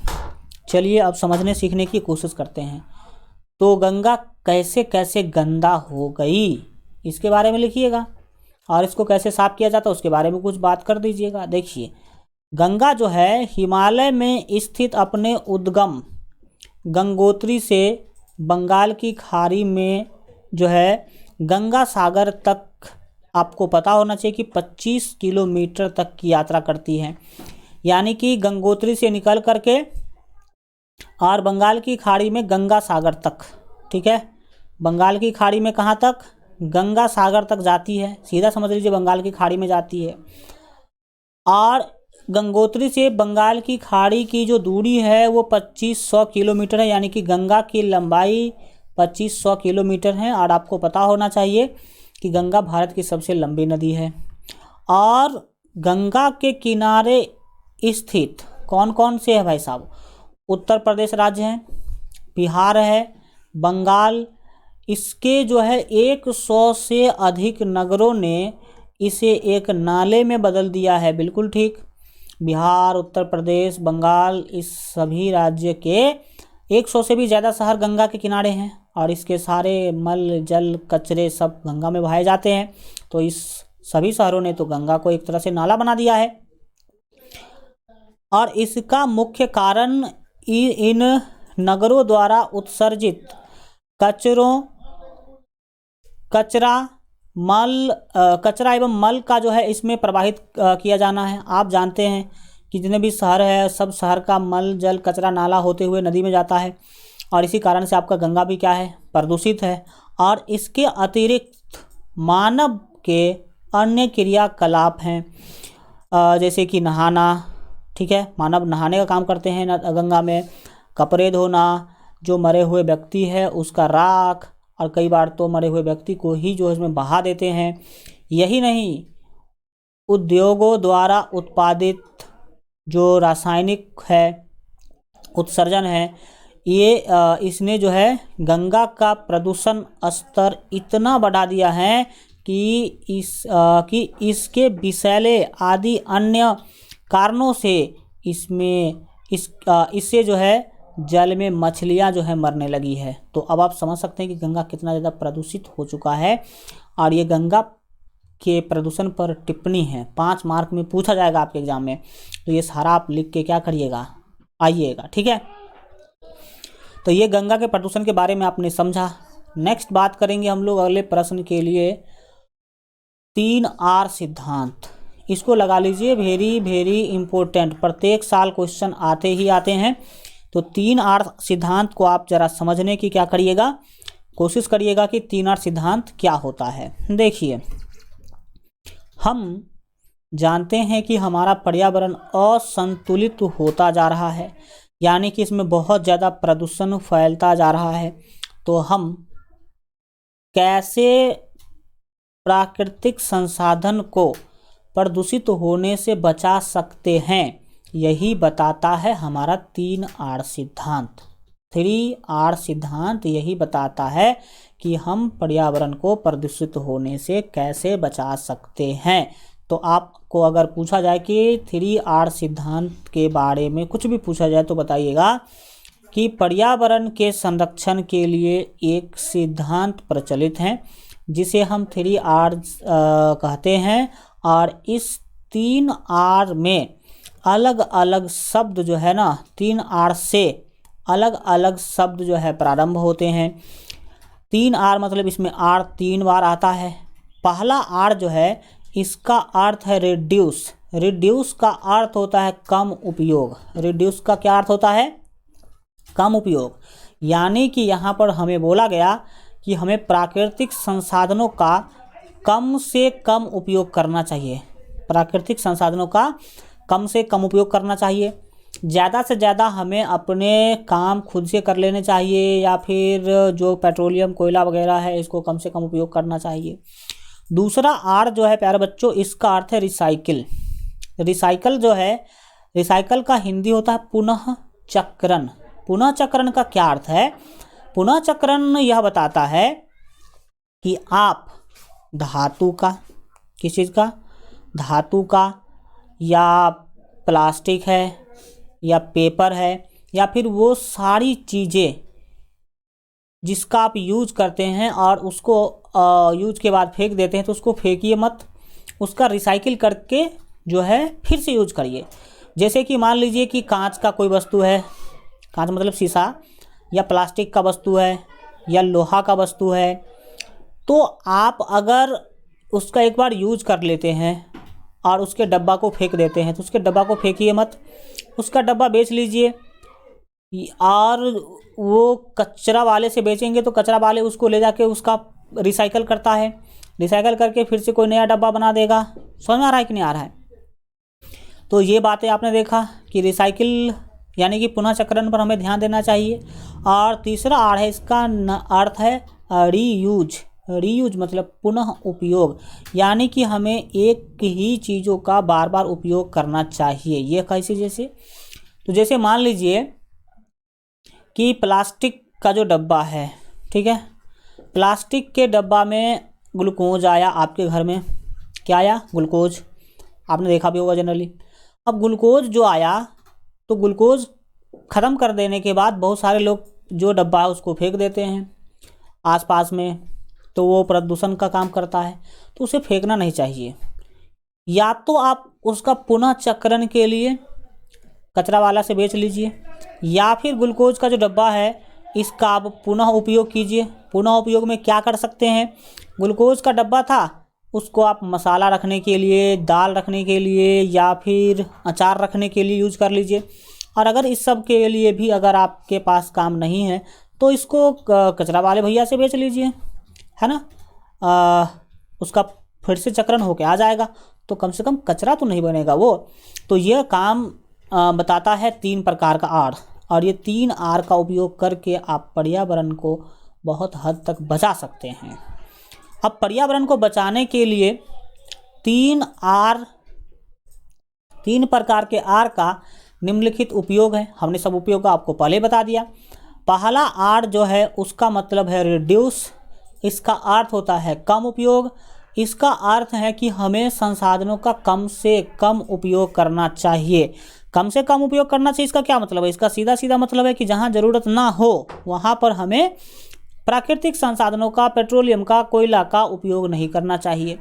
चलिए अब समझने सीखने की कोशिश करते हैं। तो गंगा कैसे कैसे गंदा हो गई इसके बारे में लिखिएगा, और इसको कैसे साफ किया जाता है उसके बारे में कुछ बात कर दीजिएगा। देखिए, गंगा जो है हिमालय में स्थित अपने उद्गम गंगोत्री से बंगाल की खाड़ी में जो है गंगा सागर तक आपको पता होना चाहिए कि 25 किलोमीटर तक की यात्रा करती है। यानी कि गंगोत्री से निकल करके और बंगाल की खाड़ी में गंगा सागर तक, ठीक है, बंगाल की खाड़ी में कहाँ तक? गंगा सागर तक जाती है, सीधा समझ लीजिए बंगाल की खाड़ी में जाती है। और गंगोत्री से बंगाल की खाड़ी की जो दूरी है वो 2500 किलोमीटर है, यानी कि गंगा की लंबाई 2500 किलोमीटर है। और आपको पता होना चाहिए कि गंगा भारत की सबसे लंबी नदी है। और गंगा के किनारे स्थित कौन कौन से है भाई साहब? उत्तर प्रदेश राज्य है, बिहार है, बंगाल, इसके जो है 100 से अधिक नगरों ने इसे एक नाले में बदल दिया है। बिल्कुल ठीक, बिहार, उत्तर प्रदेश, बंगाल, इस सभी राज्य के 100 से भी ज़्यादा शहर गंगा के किनारे हैं, और इसके सारे मल जल कचरे सब गंगा में बहाए जाते हैं। तो इस सभी शहरों ने तो गंगा को एक तरह से नाला बना दिया है। और इसका मुख्य कारण इन नगरों द्वारा उत्सर्जित कचरा एवं मल का जो है इसमें प्रवाहित किया जाना है। आप जानते हैं कि जितने भी शहर है सब शहर का मल जल कचरा नाला होते हुए नदी में जाता है, और इसी कारण से आपका गंगा भी क्या है? प्रदूषित है। और इसके अतिरिक्त मानव के अन्य क्रियाकलाप हैं, जैसे कि नहाना, ठीक है, मानव नहाने का काम करते हैं गंगा में, कपड़े धोना, जो मरे हुए व्यक्ति है उसका राख, और कई बार तो मरे हुए व्यक्ति को ही जो इसमें बहा देते हैं। यही नहीं, उद्योगों द्वारा उत्पादित जो रासायनिक है उत्सर्जन है, ये इसने जो है गंगा का प्रदूषण स्तर इतना बढ़ा दिया है कि इसके विषैले आदि अन्य कारणों से इससे जो है जल में मछलियां जो है मरने लगी है। तो अब आप समझ सकते हैं कि गंगा कितना ज़्यादा प्रदूषित हो चुका है। और ये गंगा के प्रदूषण पर टिप्पणी है, 5 मार्क में पूछा जाएगा आपके एग्जाम में। तो ये सारा आप लिख के क्या करिएगा, आइएगा, ठीक है। तो ये गंगा के प्रदूषण के बारे में आपने समझा। नेक्स्ट बात करेंगे हम लोग अगले प्रश्न के लिए 3R सिद्धांत। इसको लगा लीजिए, वेरी वेरी इंपॉर्टेंट, प्रत्येक साल क्वेश्चन आते ही आते हैं। तो 3R सिद्धांत को आप जरा समझने की क्या करिएगा, कोशिश करिएगा कि 3R सिद्धांत क्या होता है। देखिए, हम जानते हैं कि हमारा पर्यावरण असंतुलित होता जा रहा है, यानी कि इसमें बहुत ज़्यादा प्रदूषण फैलता जा रहा है। तो हम कैसे प्राकृतिक संसाधन को प्रदूषित होने से बचा सकते हैं, यही बताता है हमारा 3R सिद्धांत। 3R सिद्धांत यही बताता है कि हम पर्यावरण को प्रदूषित होने से कैसे बचा सकते हैं। तो आपको अगर पूछा जाए कि 3R सिद्धांत के बारे में कुछ भी पूछा जाए तो बताइएगा कि पर्यावरण के संरक्षण के लिए एक सिद्धांत प्रचलित है जिसे हम 3R कहते हैं। और इस 3R में अलग अलग शब्द जो है ना, 3R से अलग अलग शब्द जो है प्रारंभ होते हैं। 3R मतलब इसमें R 3 बार आता है। पहला R जो है इसका अर्थ है रिड्यूस। रिड्यूस का अर्थ होता है कम उपयोग। रिड्यूस का क्या अर्थ होता है? कम उपयोग। यानी कि यहाँ पर हमें बोला गया कि हमें प्राकृतिक संसाधनों का कम से कम उपयोग करना चाहिए। प्राकृतिक संसाधनों का कम से कम उपयोग करना चाहिए। ज़्यादा से ज़्यादा हमें अपने काम खुद से कर लेने चाहिए, या फिर जो पेट्रोलियम कोयला वगैरह है इसको कम से कम उपयोग करना चाहिए। दूसरा आर जो है प्यारे बच्चों, इसका अर्थ है रिसाइकिल। रिसाइकल जो है, रिसाइकल का हिंदी होता है पुनः चक्रण। पुनः चक्रण का क्या अर्थ है? पुनः चक्रण यह बताता है कि आप धातु का, किस चीज़ का, धातु का, या प्लास्टिक है, या पेपर है, या फिर वो सारी चीज़ें जिसका आप यूज करते हैं और उसको यूज के बाद फेंक देते हैं, तो उसको फेंकिए मत, उसका रिसाइकिल करके जो है फिर से यूज करिए। जैसे कि मान लीजिए कि कांच का कोई वस्तु है, कांच मतलब शीशा, या प्लास्टिक का वस्तु है, या लोहा का वस्तु है, तो आप अगर उसका एक बार यूज कर लेते हैं और उसके डब्बा को फेंक देते हैं, तो उसके डब्बा को फेंकिए मत, उसका डब्बा बेच लीजिए। और वो कचरा वाले से बेचेंगे तो कचरा वाले उसको ले जाके उसका रिसाइकल करता है, रिसाइकल करके फिर से कोई नया डब्बा बना देगा। समझ में आ रहा है कि नहीं आ रहा है? तो ये बातें आपने देखा कि रिसाइकिल यानी कि पुनः चक्रण पर हमें ध्यान देना चाहिए। और तीसरा आर है, इसका अर्थ है रीयूज। रीयूज मतलब पुनः उपयोग, यानी कि हमें एक ही चीज़ों का बार बार उपयोग करना चाहिए। ये कैसे? जैसे तो जैसे मान लीजिए कि प्लास्टिक का जो डब्बा है, ठीक है, प्लास्टिक के डब्बा में ग्लूकोज आया आपके घर में, क्या आया? ग्लूकोज। आपने देखा भी होगा जनरली। अब ग्लूकोज जो आया, तो ग्लूकोज ख़त्म कर देने के बाद बहुत सारे लोग जो डब्बा है उसको फेंक देते हैं आसपास में, तो वो प्रदूषण का काम करता है। तो उसे फेंकना नहीं चाहिए। या तो आप उसका पुनः चक्रण के लिए कचरा वाला से बेच लीजिए, या फिर ग्लूकोज का जो डब्बा है इसका आप पुनः उपयोग कीजिए। पुनः उपयोग में क्या कर सकते हैं? ग्लूकोज का डब्बा था, उसको आप मसाला रखने के लिए, दाल रखने के लिए, या फिर अचार रखने के लिए यूज कर लीजिए। और अगर इस सब के लिए भी अगर आपके पास काम नहीं है तो इसको कचरा वाले भैया से बेच लीजिए, है ना। उसका फिर से चक्रण होके आ जाएगा, तो कम से कम कचरा तो नहीं बनेगा वो। तो यह काम बताता है 3 प्रकार का आर, और ये 3 आर का उपयोग करके आप पर्यावरण को बहुत हद तक बचा सकते हैं। अब पर्यावरण को बचाने के लिए 3 प्रकार के आर का निम्नलिखित उपयोग है। हमने सब उपयोग आपको पहले बता दिया। पहला आर जो है उसका मतलब है रिड्यूस। इसका अर्थ होता है कम उपयोग। इसका अर्थ है कि हमें संसाधनों का कम से कम उपयोग करना चाहिए। कम से कम उपयोग करना चाहिए, इसका क्या मतलब है? इसका सीधा सीधा मतलब है कि जहाँ ज़रूरत ना हो वहाँ पर हमें प्राकृतिक संसाधनों का, पेट्रोलियम का, कोयला का उपयोग नहीं करना चाहिए।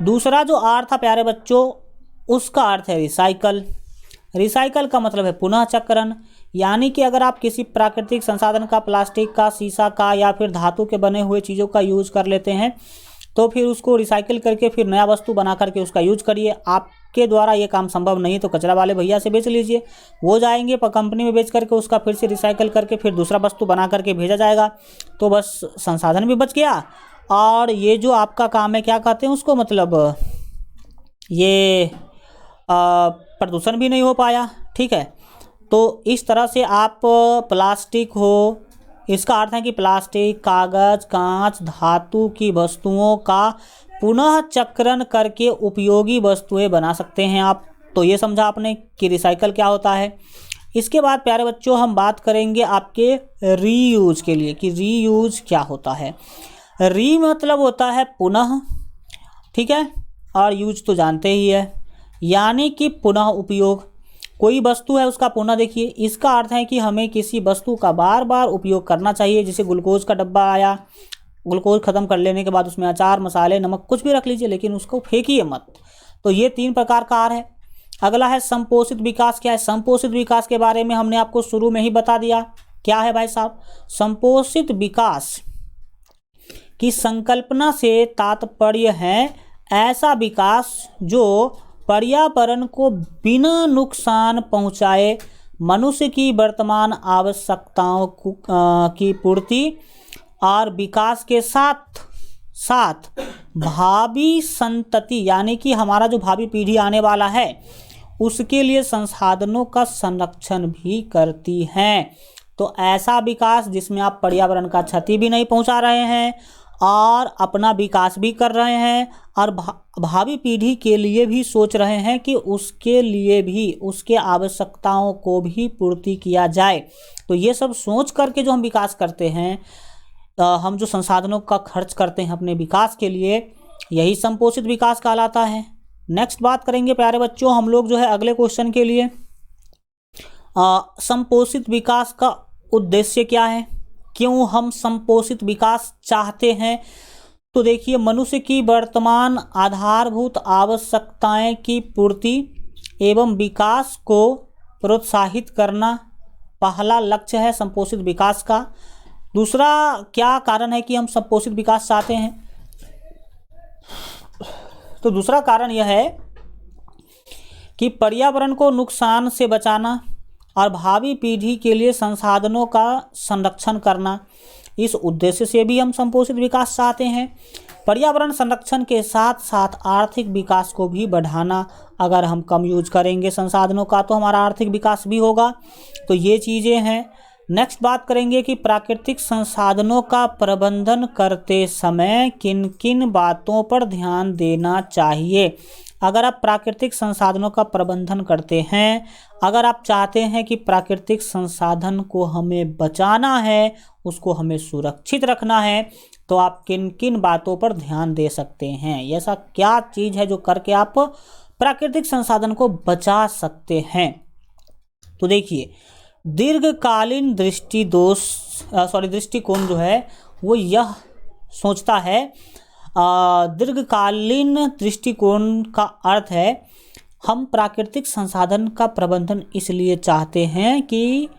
दूसरा जो आर था प्यारे बच्चों, उसका अर्थ है रिसाइकल। रिसाइकल का मतलब है पुनः चक्रण, यानी कि अगर आप किसी प्राकृतिक संसाधन का, प्लास्टिक का, शीशा का, या फिर धातु के बने हुए चीज़ों का यूज कर लेते हैं तो फिर उसको रिसाइकिल करके फिर नया वस्तु बना करके उसका यूज करिए। आपके द्वारा ये काम संभव नहीं तो कचरा वाले भैया से बेच लीजिए, वो जाएंगे पर कंपनी में बेच करके उसका फिर से रिसाइकिल करके फिर दूसरा वस्तु बना करके भेजा जाएगा। तो बस संसाधन भी बच गया, और ये जो आपका काम है क्या कहते हैं उसको, मतलब ये प्रदूषण भी नहीं हो पाया। ठीक है, तो इस तरह से आप प्लास्टिक हो, इसका अर्थ है कि प्लास्टिक, कागज़, कांच, धातु की वस्तुओं का पुनः चक्रण करके उपयोगी वस्तुएं बना सकते हैं आप। तो ये समझा आपने कि रिसाइकल क्या होता है। इसके बाद प्यारे बच्चों हम बात करेंगे आपके रीयूज के लिए कि रीयूज क्या होता है। री मतलब होता है पुनः, ठीक है, और यूज तो जानते ही है, यानी कि पुनः उपयोग। कोई वस्तु है उसका पुनः देखिए, इसका अर्थ है कि हमें किसी वस्तु का बार बार उपयोग करना चाहिए। जैसे ग्लूकोज का डब्बा आया, ग्लूकोज ख़त्म कर लेने के बाद उसमें अचार, मसाले, नमक कुछ भी रख लीजिए, लेकिन उसको फेंकिए मत। तो ये 3 प्रकार का आर है। अगला है संपोषित विकास। क्या है संपोषित विकास? के बारे में हमने आपको शुरू में ही बता दिया। क्या है भाई साहब? संपोषित विकास की संकल्पना से तात्पर्य है ऐसा विकास जो पर्यावरण को बिना नुकसान पहुंचाए मनुष्य की वर्तमान आवश्यकताओं की पूर्ति और विकास के साथ साथ भावी संतति, यानी कि हमारा जो भावी पीढ़ी आने वाला है उसके लिए संसाधनों का संरक्षण भी करती हैं। तो ऐसा विकास जिसमें आप पर्यावरण का क्षति भी नहीं पहुंचा रहे हैं और अपना विकास भी कर रहे हैं और भावी पीढ़ी के लिए भी सोच रहे हैं कि उसके लिए भी उसके आवश्यकताओं को भी पूर्ति किया जाए। तो ये सब सोच करके जो हम विकास करते हैं, हम जो संसाधनों का खर्च करते हैं अपने विकास के लिए, यही संपोषित विकास कहलाता है। नेक्स्ट बात करेंगे प्यारे बच्चों हम लोग जो है अगले क्वेश्चन के लिए, संपोषित विकास का उद्देश्य क्या है, क्यों हम संपोषित विकास चाहते हैं। तो देखिए, मनुष्य की वर्तमान आधारभूत आवश्यकताएं की पूर्ति एवं विकास को प्रोत्साहित करना पहला लक्ष्य है संपोषित विकास का। दूसरा क्या कारण है कि हम संपोषित विकास चाहते हैं, तो दूसरा कारण यह है कि पर्यावरण को नुकसान से बचाना और भावी पीढ़ी के लिए संसाधनों का संरक्षण करना, इस उद्देश्य से भी हम संपोषित विकास चाहते हैं। पर्यावरण संरक्षण के साथ साथ आर्थिक विकास को भी बढ़ाना, अगर हम कम यूज करेंगे संसाधनों का तो हमारा आर्थिक विकास भी होगा। तो ये चीज़ें हैं। नेक्स्ट बात करेंगे कि प्राकृतिक संसाधनों का प्रबंधन करते समय किन किन बातों पर ध्यान देना चाहिए। अगर आप प्राकृतिक संसाधनों का प्रबंधन करते हैं, अगर आप चाहते हैं कि प्राकृतिक संसाधन को हमें बचाना है, उसको हमें सुरक्षित रखना है, तो आप किन किन बातों पर ध्यान दे सकते हैं, ऐसा क्या चीज़ है जो करके आप प्राकृतिक संसाधन को बचा सकते हैं। तो देखिए, दीर्घकालीन दृष्टिकोण जो है वो यह सोचता है, दीर्घकालीन दृष्टिकोण का अर्थ है हम प्राकृतिक संसाधन का प्रबंधन इसलिए चाहते हैं कि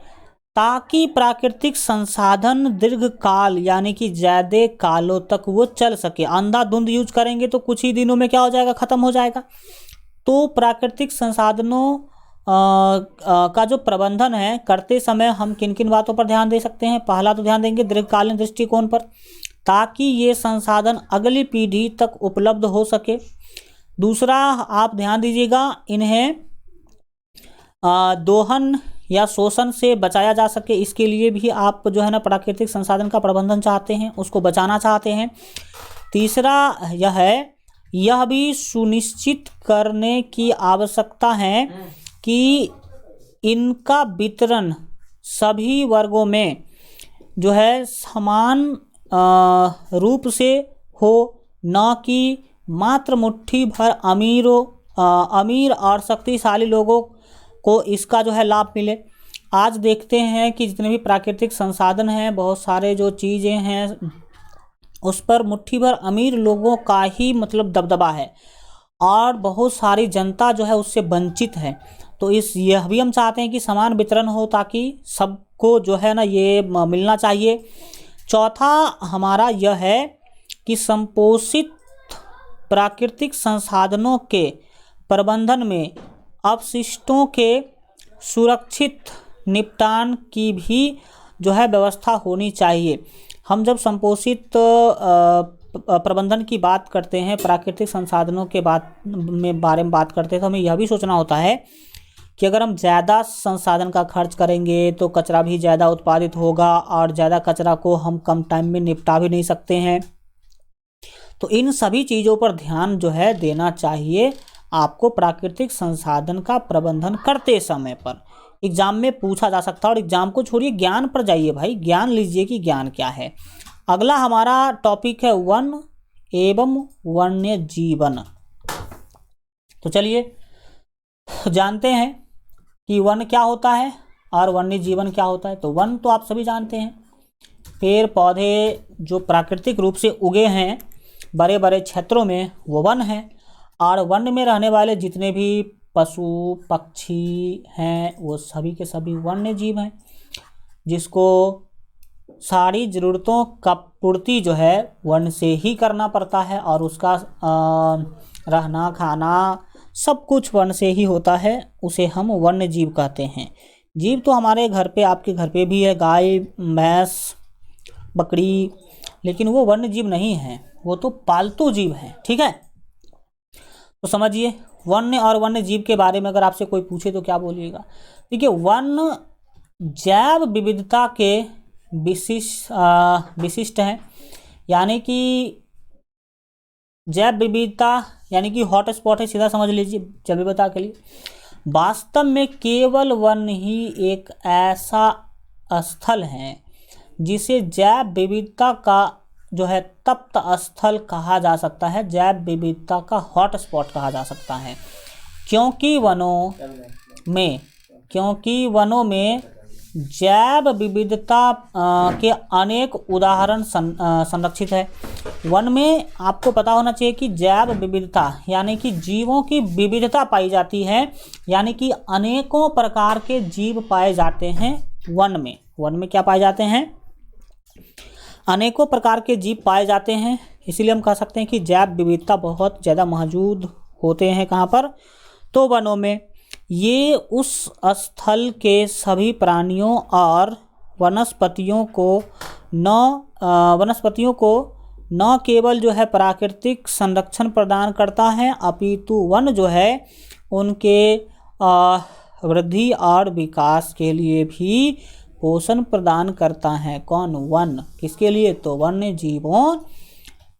ताकि प्राकृतिक संसाधन दीर्घकाल यानी कि ज़्यादा कालों तक वो चल सके। अंधाधुंध यूज करेंगे तो कुछ ही दिनों में क्या हो जाएगा, ख़त्म हो जाएगा। तो प्राकृतिक संसाधनों का जो प्रबंधन है करते समय हम किन किन बातों पर ध्यान दे सकते हैं। पहला तो ध्यान देंगे दीर्घकालीन दृष्टिकोण पर, ताकि ये संसाधन अगली पीढ़ी तक उपलब्ध हो सके। दूसरा आप ध्यान दीजिएगा, इन्हें दोहन या शोषण से बचाया जा सके, इसके लिए भी आप जो है ना प्राकृतिक संसाधन का प्रबंधन चाहते हैं, उसको बचाना चाहते हैं। तीसरा यह भी सुनिश्चित करने की आवश्यकता है कि इनका वितरण सभी वर्गों में जो है समान रूप से हो, न कि मात्र मुट्ठी भर अमीर और शक्तिशाली लोगों को इसका जो है लाभ मिले। आज देखते हैं कि जितने भी प्राकृतिक संसाधन हैं, बहुत सारे जो चीज़ें हैं उस पर मुट्ठी भर अमीर लोगों का ही मतलब दबदबा है और बहुत सारी जनता जो है उससे वंचित है। तो यह भी हम चाहते हैं कि समान वितरण हो ताकि सबको जो है ना ये मिलना चाहिए। चौथा हमारा यह है कि संपोषित प्राकृतिक संसाधनों के प्रबंधन में अपशिष्टों के सुरक्षित निपटान की भी जो है व्यवस्था होनी चाहिए। हम जब संपोषित प्रबंधन की बात करते हैं, प्राकृतिक संसाधनों के बारे में बात करते हैं, तो हमें यह भी सोचना होता है कि अगर हम ज़्यादा संसाधन का खर्च करेंगे तो कचरा भी ज़्यादा उत्पादित होगा और ज़्यादा कचरा को हम कम टाइम में निपटा भी नहीं सकते हैं। तो इन सभी चीज़ों पर ध्यान जो है देना चाहिए आपको प्राकृतिक संसाधन का प्रबंधन करते समय पर। एग्जाम में पूछा जा सकता है, और एग्जाम को छोड़िए ज्ञान पर जाइए भाई, ज्ञान लीजिए कि ज्ञान क्या है। अगला हमारा टॉपिक है वन एवं वन्य जीवन। तो चलिए जानते हैं कि वन क्या होता है और वन्य जीवन क्या होता है। तो वन तो आप सभी जानते हैं, पेड़ पौधे जो प्राकृतिक रूप से उगे हैं बड़े बड़े क्षेत्रों में वो वन है, और वन में रहने वाले जितने भी पशु पक्षी हैं वो सभी के सभी वन्य जीव हैं, जिसको सारी ज़रूरतों का पूर्ति जो है वन से ही करना पड़ता है, और उसका रहना खाना सब कुछ वन से ही होता है। उसे हम वन्य जीव कहते हैं। जीव तो हमारे घर पे, आपके घर पे भी है, गाय भैंस बकरी, लेकिन वो वन्य जीव नहीं है, वो तो पालतू जीव है। ठीक है, तो समझिए वन्य और वन्य जीव के बारे में अगर आपसे कोई पूछे तो क्या बोलिएगा? देखिए, वन जैव विविधता के विशिष्ट हैं, यानी कि जैव विविधता यानी कि हॉटस्पॉट है, सीधा समझ लीजिए जैव विविधता के लिए। वास्तव में केवल वन ही एक ऐसा स्थल है जिसे जैव विविधता का जो है तप्त स्थल कहा जा सकता है, जैव विविधता का हॉटस्पॉट कहा जा सकता है, क्योंकि वनों में जैव विविधता के अनेक उदाहरण संरक्षित है। वन में आपको पता होना चाहिए कि जैव विविधता यानी कि जीवों की विविधता पाई जाती है, यानी कि अनेकों प्रकार के जीव पाए जाते हैं वन में। वन में क्या पाए जाते हैं? अनेकों प्रकार के जीव पाए जाते हैं, इसीलिए हम कह सकते हैं कि जैव विविधता बहुत ज़्यादा मौजूद होते हैं। कहाँ पर? तो वनों में। ये उस स्थल के सभी प्राणियों और वनस्पतियों को न केवल जो है प्राकृतिक संरक्षण प्रदान करता है, अपितु वन जो है उनके वृद्धि और विकास के लिए भी पोषण प्रदान करता है। कौन? वन। किसके लिए? तो वन्य जीवों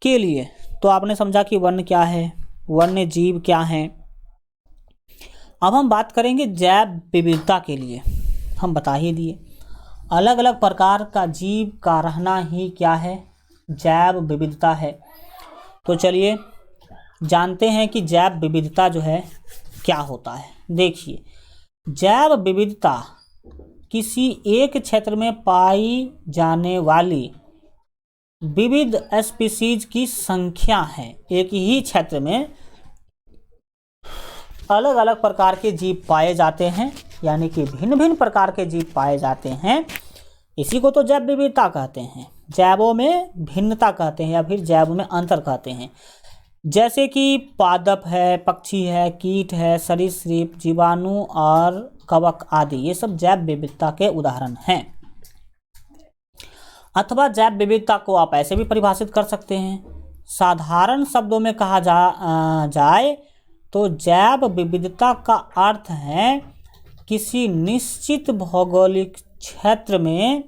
के लिए। तो आपने समझा कि वन क्या है, वन्य जीव क्या हैं। अब हम बात करेंगे जैव विविधता के लिए। हम बता ही दिए अलग अलग प्रकार का जीव का रहना ही क्या है? जैव विविधता है। तो चलिए जानते हैं कि जैव विविधता जो है क्या होता है। देखिए, जैव विविधता किसी एक क्षेत्र में पाई जाने वाली विविध स्पीशीज की संख्या है। एक ही क्षेत्र में अलग अलग प्रकार के जीव पाए जाते हैं, यानी कि भिन्न भिन्न प्रकार के जीव पाए जाते हैं। इसी को तो जैव विविधता कहते हैं। जैवों में भिन्नता कहते हैं या फिर जैव में अंतर कहते हैं। जैसे कि पादप है, पक्षी है, कीट है, सरीसृप, जीवाणु और कवक आदि, ये सब जैव विविधता के उदाहरण हैं। अथवा जैव विविधता को आप ऐसे भी परिभाषित कर सकते हैं। साधारण शब्दों में कहा जाए तो जैव विविधता का अर्थ है किसी निश्चित भौगोलिक क्षेत्र में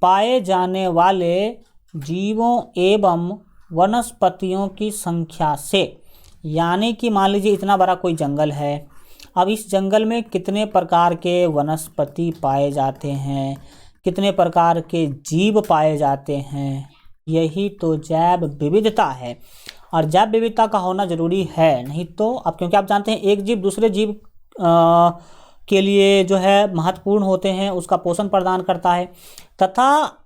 पाए जाने वाले जीवों एवं वनस्पतियों की संख्या से। यानी कि मान लीजिए इतना बड़ा कोई जंगल है, अब इस जंगल में कितने प्रकार के वनस्पति पाए जाते हैं, कितने प्रकार के जीव पाए जाते हैं, यही तो जैव विविधता है। और जैव विविधता का होना जरूरी है, नहीं तो अब क्योंकि आप जानते हैं एक जीव दूसरे जीव के लिए जो है महत्वपूर्ण होते हैं, उसका पोषण प्रदान करता है, तथा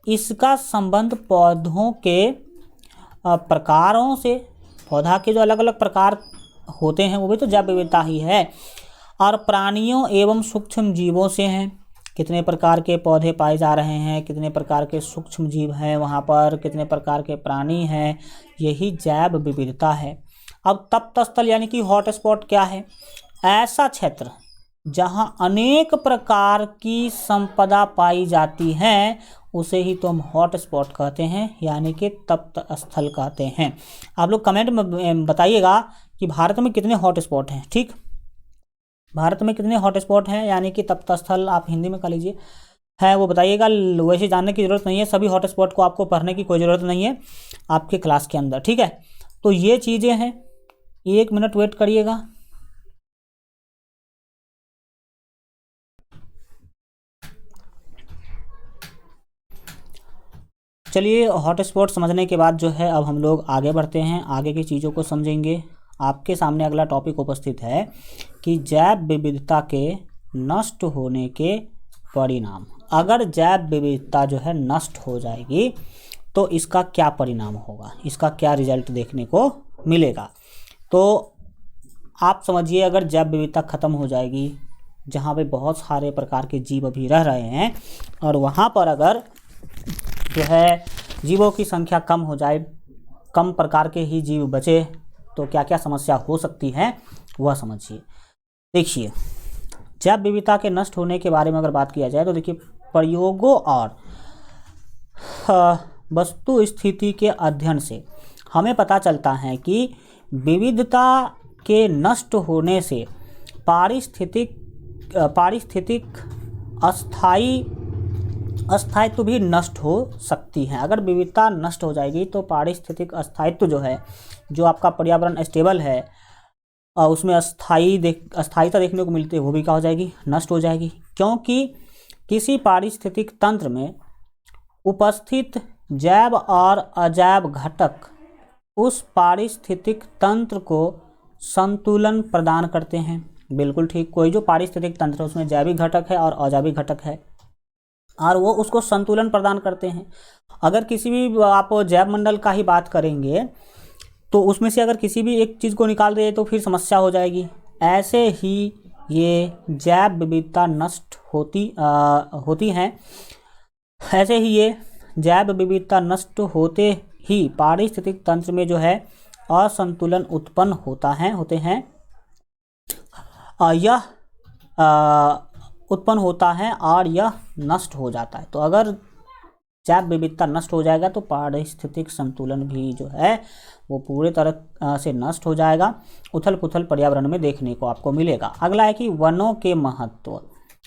इसका संबंध पौधों के प्रकारों से, पौधा के जो अलग अलग प्रकार होते हैं वो भी तो जैव विविधता ही है। और प्राणियों एवं सूक्ष्म जीवों से हैं, कितने प्रकार के पौधे पाए जा रहे हैं, कितने प्रकार के सूक्ष्म जीव हैं वहाँ पर, कितने प्रकार के प्राणी हैं, यही जैव विविधता है। अब तप्त स्थल यानी कि हॉटस्पॉट क्या है? ऐसा क्षेत्र जहाँ अनेक प्रकार की संपदा पाई जाती है उसे ही तो हम हॉटस्पॉट कहते हैं, यानी कि तप्त स्थल कहते हैं। आप लोग कमेंट में बताइएगा कि भारत में कितने हॉटस्पॉट हैं। ठीक, भारत में कितने हॉटस्पॉट हैं यानी कि तप्त स्थल, आप हिंदी में कह लीजिए, है वो बताइएगा। वैसे जानने की ज़रूरत नहीं है, सभी हॉटस्पॉट को आपको पढ़ने की कोई ज़रूरत नहीं है आपके क्लास के अंदर। ठीक है, तो ये चीज़ें हैं। 1 मिनट वेट करिएगा। चलिए, हॉटस्पॉट समझने के बाद जो है अब हम लोग आगे बढ़ते हैं, आगे की चीज़ों को समझेंगे। आपके सामने अगला टॉपिक उपस्थित है कि जैव विविधता के नष्ट होने के परिणाम। अगर जैव विविधता जो है नष्ट हो जाएगी तो इसका क्या परिणाम होगा, इसका क्या रिजल्ट देखने को मिलेगा। तो आप समझिए, अगर जैव विविधता ख़त्म हो जाएगी, जहाँ पे बहुत सारे प्रकार के जीव अभी रह रहे हैं, और वहाँ पर अगर जो है जीवों की संख्या कम हो जाए, कम प्रकार के ही जीव बचे, तो क्या क्या समस्या हो सकती है वह समझिए। देखिए, जैव विविधता के नष्ट होने के बारे में अगर बात किया जाए तो देखिए, प्रयोगों और वस्तु स्थिति के अध्ययन से हमें पता चलता है कि विविधता के नष्ट होने से पारिस्थितिक अस्थायित्व भी नष्ट हो सकती है। अगर विविधता नष्ट हो जाएगी तो पारिस्थितिक अस्थायित्व जो है, जो आपका पर्यावरण स्टेबल है और उसमें अस्थायीता देखने को मिलती है, वो भी क्या हो जाएगी, नष्ट हो जाएगी। क्योंकि किसी पारिस्थितिक तंत्र में उपस्थित जैव और अजैव घटक उस पारिस्थितिक तंत्र को संतुलन प्रदान करते हैं। बिल्कुल ठीक, कोई जो पारिस्थितिक तंत्र है उसमें जैविक घटक है और अजैविक घटक है और वो उसको संतुलन प्रदान करते हैं। अगर किसी भी आप जैव मंडल का ही बात करेंगे तो उसमें से अगर किसी भी एक चीज़ को निकाल दे तो फिर समस्या हो जाएगी। ऐसे ही ये जैव विविधता नष्ट होती हैं। ऐसे ही ये जैव विविधता नष्ट होते ही पारिस्थितिक तंत्र में जो है असंतुलन उत्पन्न होते हैं। यह उत्पन्न होता है और यह नष्ट हो जाता है। तो अगर जैव विविधता नष्ट हो जाएगा तो पारिस्थितिक संतुलन भी जो है वो पूरे तरह से नष्ट हो जाएगा। उथल पुथल पर्यावरण में देखने को आपको मिलेगा। अगला है कि वनों के महत्व।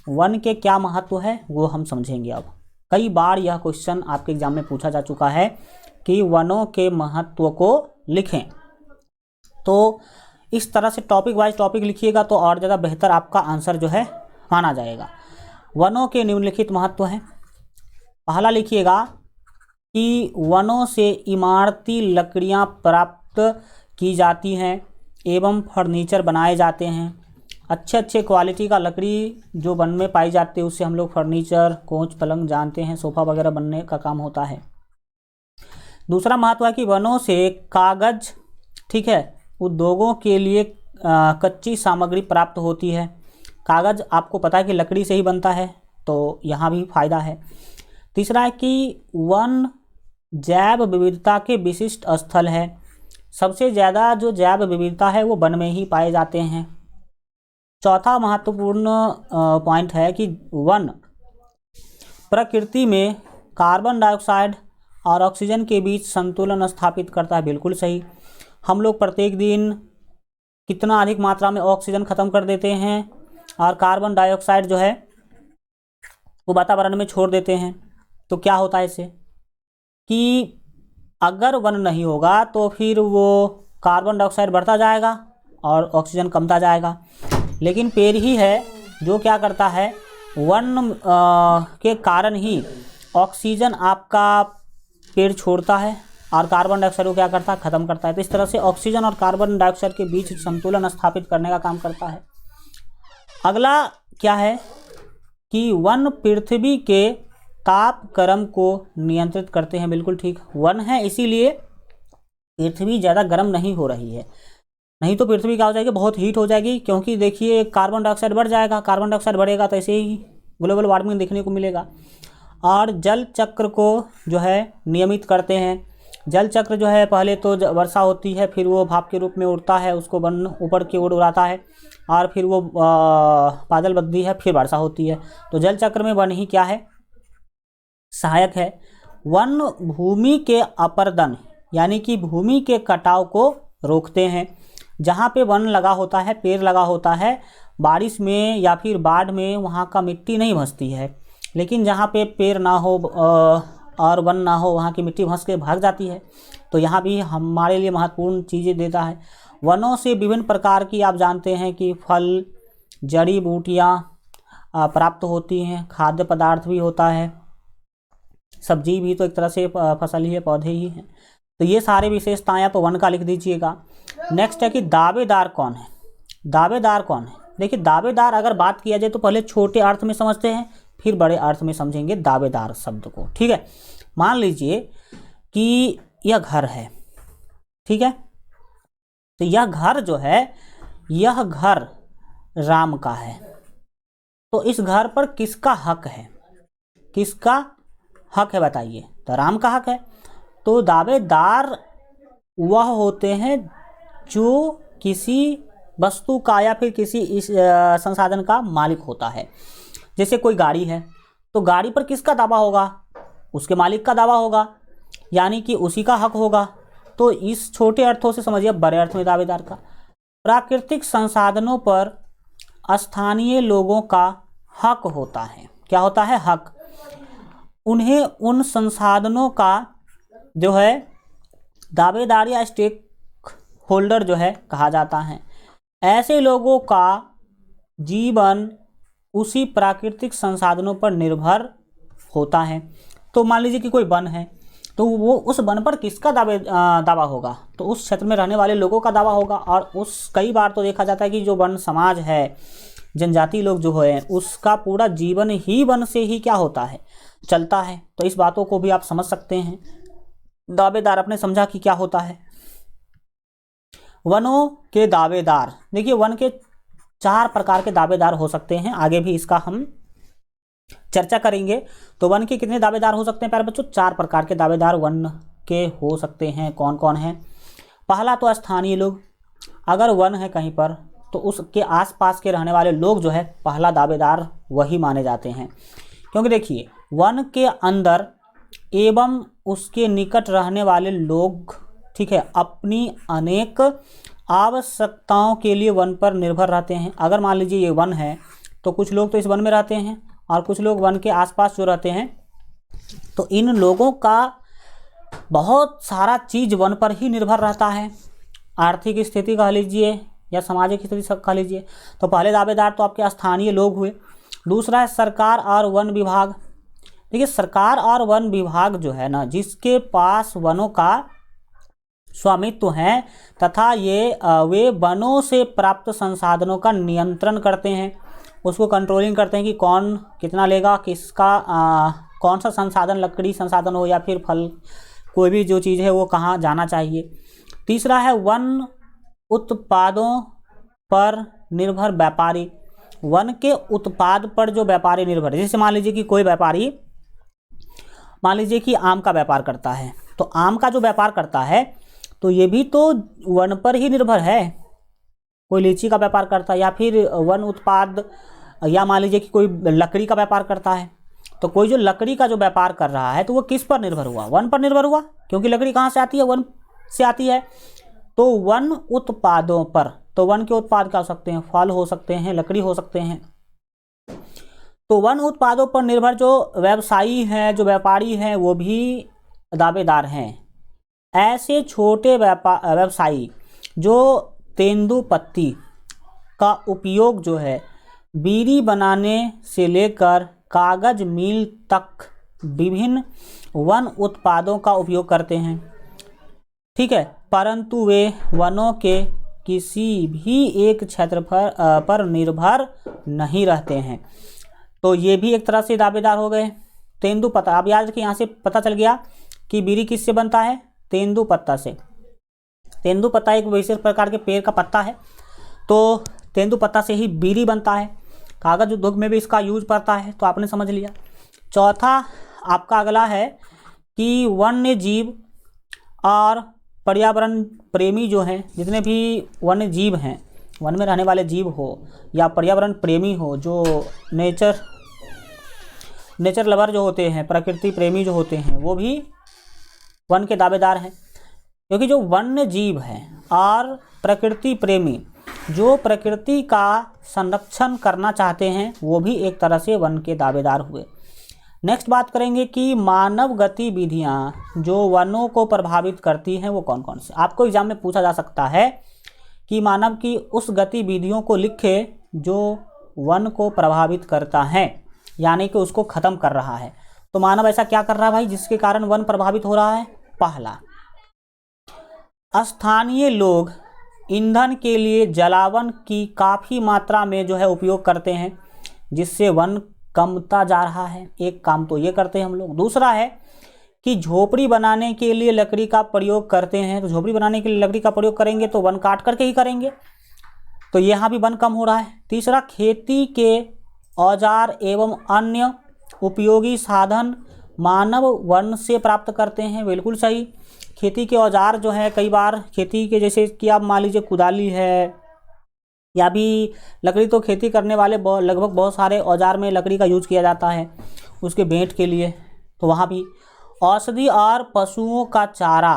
वन के क्या महत्व है वो हम समझेंगे। अब कई बार यह क्वेश्चन आपके एग्जाम में पूछा जा चुका है कि वनों के महत्व को लिखें। तो इस तरह से टॉपिक वाइज टॉपिक लिखिएगा तो और ज़्यादा बेहतर आपका आंसर जो है माना जाएगा। वनों के निम्नलिखित महत्व हैं। पहला लिखिएगा कि वनों से इमारती लकड़ियां प्राप्त की जाती हैं एवं फर्नीचर बनाए जाते हैं। अच्छे क्वालिटी का लकड़ी जो वन में पाई जाती है उससे हम लोग फर्नीचर, कोच, पलंग जानते हैं, सोफ़ा वगैरह बनने का काम होता है। दूसरा महत्व है कि वनों से कागज़, ठीक है, उद्योगों के लिए कच्ची सामग्री प्राप्त होती है। कागज़ आपको पता है कि लकड़ी से ही बनता है, तो यहाँ भी फायदा है। तीसरा है कि वन जैव विविधता के विशिष्ट स्थल है। सबसे ज़्यादा जो जैव विविधता है वो वन में ही पाए जाते हैं। चौथा महत्वपूर्ण पॉइंट है कि वन प्रकृति में कार्बन डाइऑक्साइड और ऑक्सीजन के बीच संतुलन स्थापित करता है। बिल्कुल सही। हम लोग प्रत्येक दिन कितना अधिक मात्रा में ऑक्सीजन खत्म कर देते हैं और कार्बन डाइऑक्साइड जो है वो वातावरण में छोड़ देते हैं। तो क्या होता है इससे कि अगर वन नहीं होगा तो फिर वो कार्बन डाइऑक्साइड बढ़ता जाएगा और ऑक्सीजन कमता जाएगा। लेकिन पेड़ ही है जो क्या करता है, वन के कारण ही ऑक्सीजन आपका पेड़ छोड़ता है और कार्बन डाइऑक्साइड को क्या करता है, ख़त्म करता है। तो इस तरह से ऑक्सीजन और कार्बन डाइऑक्साइड के बीच संतुलन स्थापित करने का काम करता है। अगला क्या है कि वन पृथ्वी के तापक्रम को नियंत्रित करते हैं। बिल्कुल ठीक, वन है इसीलिए पृथ्वी ज़्यादा गर्म नहीं हो रही है, नहीं तो पृथ्वी क्या हो जाएगी, बहुत हीट हो जाएगी। क्योंकि देखिए कार्बन डाइऑक्साइड बढ़ जाएगा, कार्बन डाइऑक्साइड बढ़ेगा तो ऐसे ही ग्लोबल वार्मिंग देखने को मिलेगा। और जल चक्र को जो है नियमित करते हैं। जल चक्र जो है पहले तो वर्षा होती है, फिर वो भाप के रूप में उड़ता है, उसको वन ऊपर की ओर उड़ाता है और फिर वो बादल बनती है, फिर वर्षा होती है। तो जल चक्र में वन ही क्या है, सहायक है। वन भूमि के अपरदन यानी कि भूमि के कटाव को रोकते हैं। जहाँ पे वन लगा होता है, पेड़ लगा होता है, बारिश में या फिर बाढ़ में वहाँ का मिट्टी नहीं धंसती है। लेकिन जहाँ पे पेड़ ना हो और वन ना हो वहाँ की मिट्टी धंस के भाग जाती है। तो यहाँ भी हमारे लिए महत्वपूर्ण चीज़ें देता है। वनों से विभिन्न प्रकार की आप जानते हैं कि फल, जड़ी बूटियाँ प्राप्त होती हैं, खाद्य पदार्थ भी होता है, सब्जी भी तो एक तरह से फसल ही है, पौधे ही हैं। तो ये सारे विशेषताएं आप वन का लिख दीजिएगा। नेक्स्ट है कि दावेदार कौन है। दावेदार कौन है, देखिए दावेदार अगर बात किया जाए तो पहले छोटे अर्थ में समझते हैं, फिर बड़े अर्थ में समझेंगे दावेदार शब्द को। ठीक है, मान लीजिए कि यह घर है, ठीक है, तो यह घर जो है, यह घर राम का है। तो इस घर पर किसका हक है, किसका हक है बताइए, तो राम का हक है। तो दावेदार वह होते हैं जो किसी वस्तु का या फिर किसी इस संसाधन का मालिक होता है। जैसे कोई गाड़ी है तो गाड़ी पर किसका दावा होगा, उसके मालिक का दावा होगा, यानी कि उसी का हक होगा। तो इस छोटे अर्थों से समझिए, बड़े अर्थ में दावेदार का। प्राकृतिक संसाधनों पर स्थानीय लोगों का हक होता है। क्या होता है? हक। उन्हें उन संसाधनों का जो है दावेदार या स्टेक होल्डर जो है कहा जाता है। ऐसे लोगों का जीवन उसी प्राकृतिक संसाधनों पर निर्भर होता है। तो मान लीजिए कि कोई वन है, तो वो उस वन पर किसका दावा होगा? तो उस क्षेत्र में रहने वाले लोगों का दावा होगा। और उस कई बार तो देखा जाता है कि जो वन समाज है, जनजाति लोग जो है, उसका पूरा जीवन ही वन से ही क्या होता है? चलता है। तो इस बातों को भी आप समझ सकते हैं। दावेदार आपने समझा कि क्या होता है। वनों के दावेदार, देखिए वन के 4 प्रकार के दावेदार हो सकते हैं। आगे भी इसका हम चर्चा करेंगे। तो वन के कितने दावेदार हो सकते हैं प्यारे बच्चों? 4 प्रकार के दावेदार वन के हो सकते हैं। कौन कौन है? पहला तो स्थानीय लोग। अगर वन है कहीं पर तो उसके आसपास के रहने वाले लोग जो है पहला दावेदार वही माने जाते हैं। क्योंकि देखिए वन के अंदर एवं उसके निकट रहने वाले लोग, ठीक है, अपनी अनेक आवश्यकताओं के लिए वन पर निर्भर रहते हैं। अगर मान लीजिए ये वन है तो कुछ लोग तो इस वन में रहते हैं और कुछ लोग वन के आसपास जो रहते हैं, तो इन लोगों का बहुत सारा चीज़ वन पर ही निर्भर रहता है। आर्थिक स्थिति कह लीजिए या सामाजिक स्थिति सब कह लीजिए। तो पहले दावेदार तो आपके स्थानीय लोग हुए। दूसरा है सरकार और वन विभाग। देखिए सरकार और वन विभाग जो है ना, जिसके पास वनों का स्वामित्व है तथा वे वनों से प्राप्त संसाधनों का नियंत्रण करते हैं, उसको कंट्रोलिंग करते हैं कि कौन कितना लेगा, किसका कौन सा संसाधन, लकड़ी संसाधन हो या फिर फल, कोई भी जो चीज़ है वो कहाँ जाना चाहिए। तीसरा है वन उत्पादों पर निर्भर व्यापारी। वन के उत्पाद पर जो व्यापारी निर्भर है, जैसे मान लीजिए कि कोई व्यापारी मान लीजिए कि आम का व्यापार करता है, तो आम का जो व्यापार करता है तो ये भी तो वन पर ही निर्भर है। कोई लीची का व्यापार करता है या फिर वन उत्पाद, या मान लीजिए कि कोई लकड़ी का व्यापार करता है, तो कोई जो लकड़ी का जो व्यापार कर रहा है तो वो किस पर निर्भर हुआ? वन पर निर्भर हुआ, क्योंकि लकड़ी कहाँ से आती है? वन से आती है। तो वन उत्पादों पर, तो वन के उत्पाद क्या हो सकते हैं? फल हो सकते हैं, लकड़ी हो सकते हैं। तो वन उत्पादों पर निर्भर जो व्यवसायी हैं, जो व्यापारी हैं, वो भी दावेदार हैं। ऐसे छोटे व्यवसायी जो तेंदुपत्ती का उपयोग जो है बीड़ी बनाने से लेकर कागज मिल तक विभिन्न वन उत्पादों का उपयोग करते हैं, ठीक है, परंतु वे वनों के किसी भी एक क्षेत्र पर निर्भर नहीं रहते हैं। तो ये भी एक तरह से दावेदार हो गए। तेंदुपत्ता, अब याद रखिए यहाँ से पता चल गया कि बीड़ी किससे बनता है? तेंदुपत्ता से। तेंदुपत्ता एक विशेष प्रकार के पेड़ का पत्ता है, तो तेंदुपत्ता से ही बीड़ी बनता है। कागज उद्योग में भी इसका यूज पड़ता है, तो आपने समझ लिया। चौथा आपका अगला है कि वन्य जीव और पर्यावरण प्रेमी जो हैं, जितने भी वन्य जीव हैं, वन में रहने वाले जीव हो या पर्यावरण प्रेमी हो, जो नेचर लवर जो होते हैं, प्रकृति प्रेमी जो होते हैं, वो भी वन के दावेदार हैं। क्योंकि जो वन्य जीव हैं और प्रकृति प्रेमी जो प्रकृति का संरक्षण करना चाहते हैं, वो भी एक तरह से वन के दावेदार हुए। नेक्स्ट बात करेंगे कि मानव गतिविधियां जो वनों को प्रभावित करती हैं वो कौन कौन से। आपको एग्जाम में पूछा जा सकता है कि मानव की उस गतिविधियों को लिखे जो वन को प्रभावित करता है, यानी कि उसको ख़त्म कर रहा है। तो मानव ऐसा क्या कर रहा है भाई जिसके कारण वन प्रभावित हो रहा है? पहला, स्थानीय लोग ईंधन के लिए जलावन की काफ़ी मात्रा में जो है उपयोग करते हैं, जिससे वन कमता जा रहा है। एक काम तो ये करते हैं हम लोग। दूसरा है कि झोपड़ी बनाने के लिए लकड़ी का प्रयोग करते हैं, तो झोपड़ी बनाने के लिए लकड़ी का प्रयोग करेंगे तो वन काट करके ही करेंगे, तो यहाँ भी वन कम हो रहा है। तीसरा, खेती के औजार एवं अन्य उपयोगी साधन मानव वन से प्राप्त करते हैं। बिल्कुल सही। खेती के औजार जो है, कई बार खेती के, जैसे कि आप मान लीजिए कुदाली है या भी लकड़ी, तो खेती करने वाले लगभग बहुत सारे औजार में लकड़ी का यूज किया जाता है उसके बेंट के लिए। तो वहाँ भी औषधि और पशुओं का चारा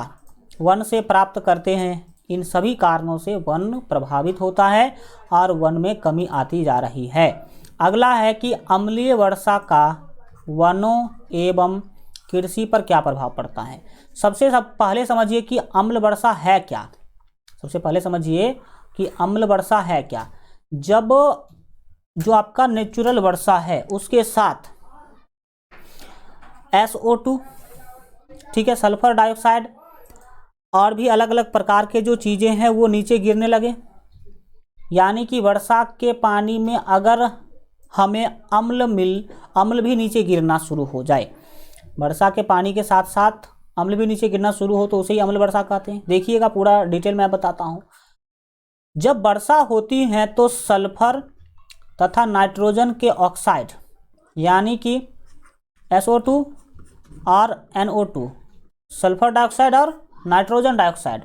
वन से प्राप्त करते हैं, इन सभी कारणों से वन प्रभावित होता है और वन में कमी आती जा रही है। अगला है कि अम्लीय वर्षा का वनों एवं कृषि पर क्या प्रभाव पड़ता है। पहले समझिए कि अम्ल वर्षा है क्या। सबसे पहले समझिए कि अम्ल वर्षा है क्या। जब जो आपका नेचुरल वर्षा है उसके साथ SO2, ठीक है, सल्फर डाइऑक्साइड और भी अलग अलग प्रकार के जो चीज़ें हैं वो नीचे गिरने लगे, यानी कि वर्षा के पानी में अगर हमें अम्ल भी नीचे गिरना शुरू हो जाए, वर्षा के पानी के साथ साथ अम्ल भी नीचे गिरना शुरू हो तो उसे ही अम्ल वर्षा कहते हैं। देखिएगा पूरा डिटेल में बताता हूँ। जब वर्षा होती है तो सल्फर तथा नाइट्रोजन के ऑक्साइड यानी कि SO2 और NO2, सल्फर डाइऑक्साइड और नाइट्रोजन डाइऑक्साइड,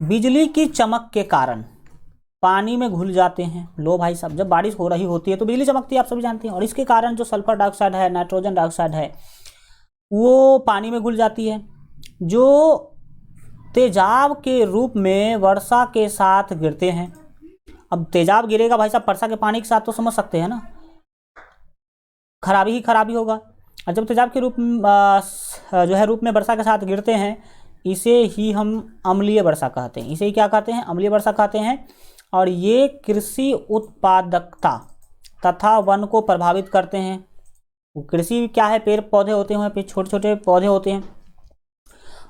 बिजली की चमक के कारण पानी में घुल जाते हैं। लो भाई साहब, जब बारिश हो रही होती है तो बिजली चमकती है, आप सभी जानते हैं, और इसके कारण जो सल्फर डाइऑक्साइड है, नाइट्रोजन डाइऑक्साइड है, वो पानी में घुल जाती है, जो तेजाब के रूप में वर्षा के साथ गिरते हैं। अब तेजाब गिरेगा भाई साहब वर्षा के पानी के साथ तो समझ सकते हैं ना, खराबी ही खराबी होगा। और जब तेजाब के रूप जो है रूप में वर्षा के साथ गिरते हैं, इसे ही हम अम्लीय वर्षा कहते हैं। इसे ही क्या कहते हैं? अम्लीय वर्षा कहते हैं। और ये कृषि उत्पादकता तथा वन को प्रभावित करते हैं। कृषि क्या है? पेड़ पौधे होते हैं, पे छोटे छोटे पौधे होते हैं,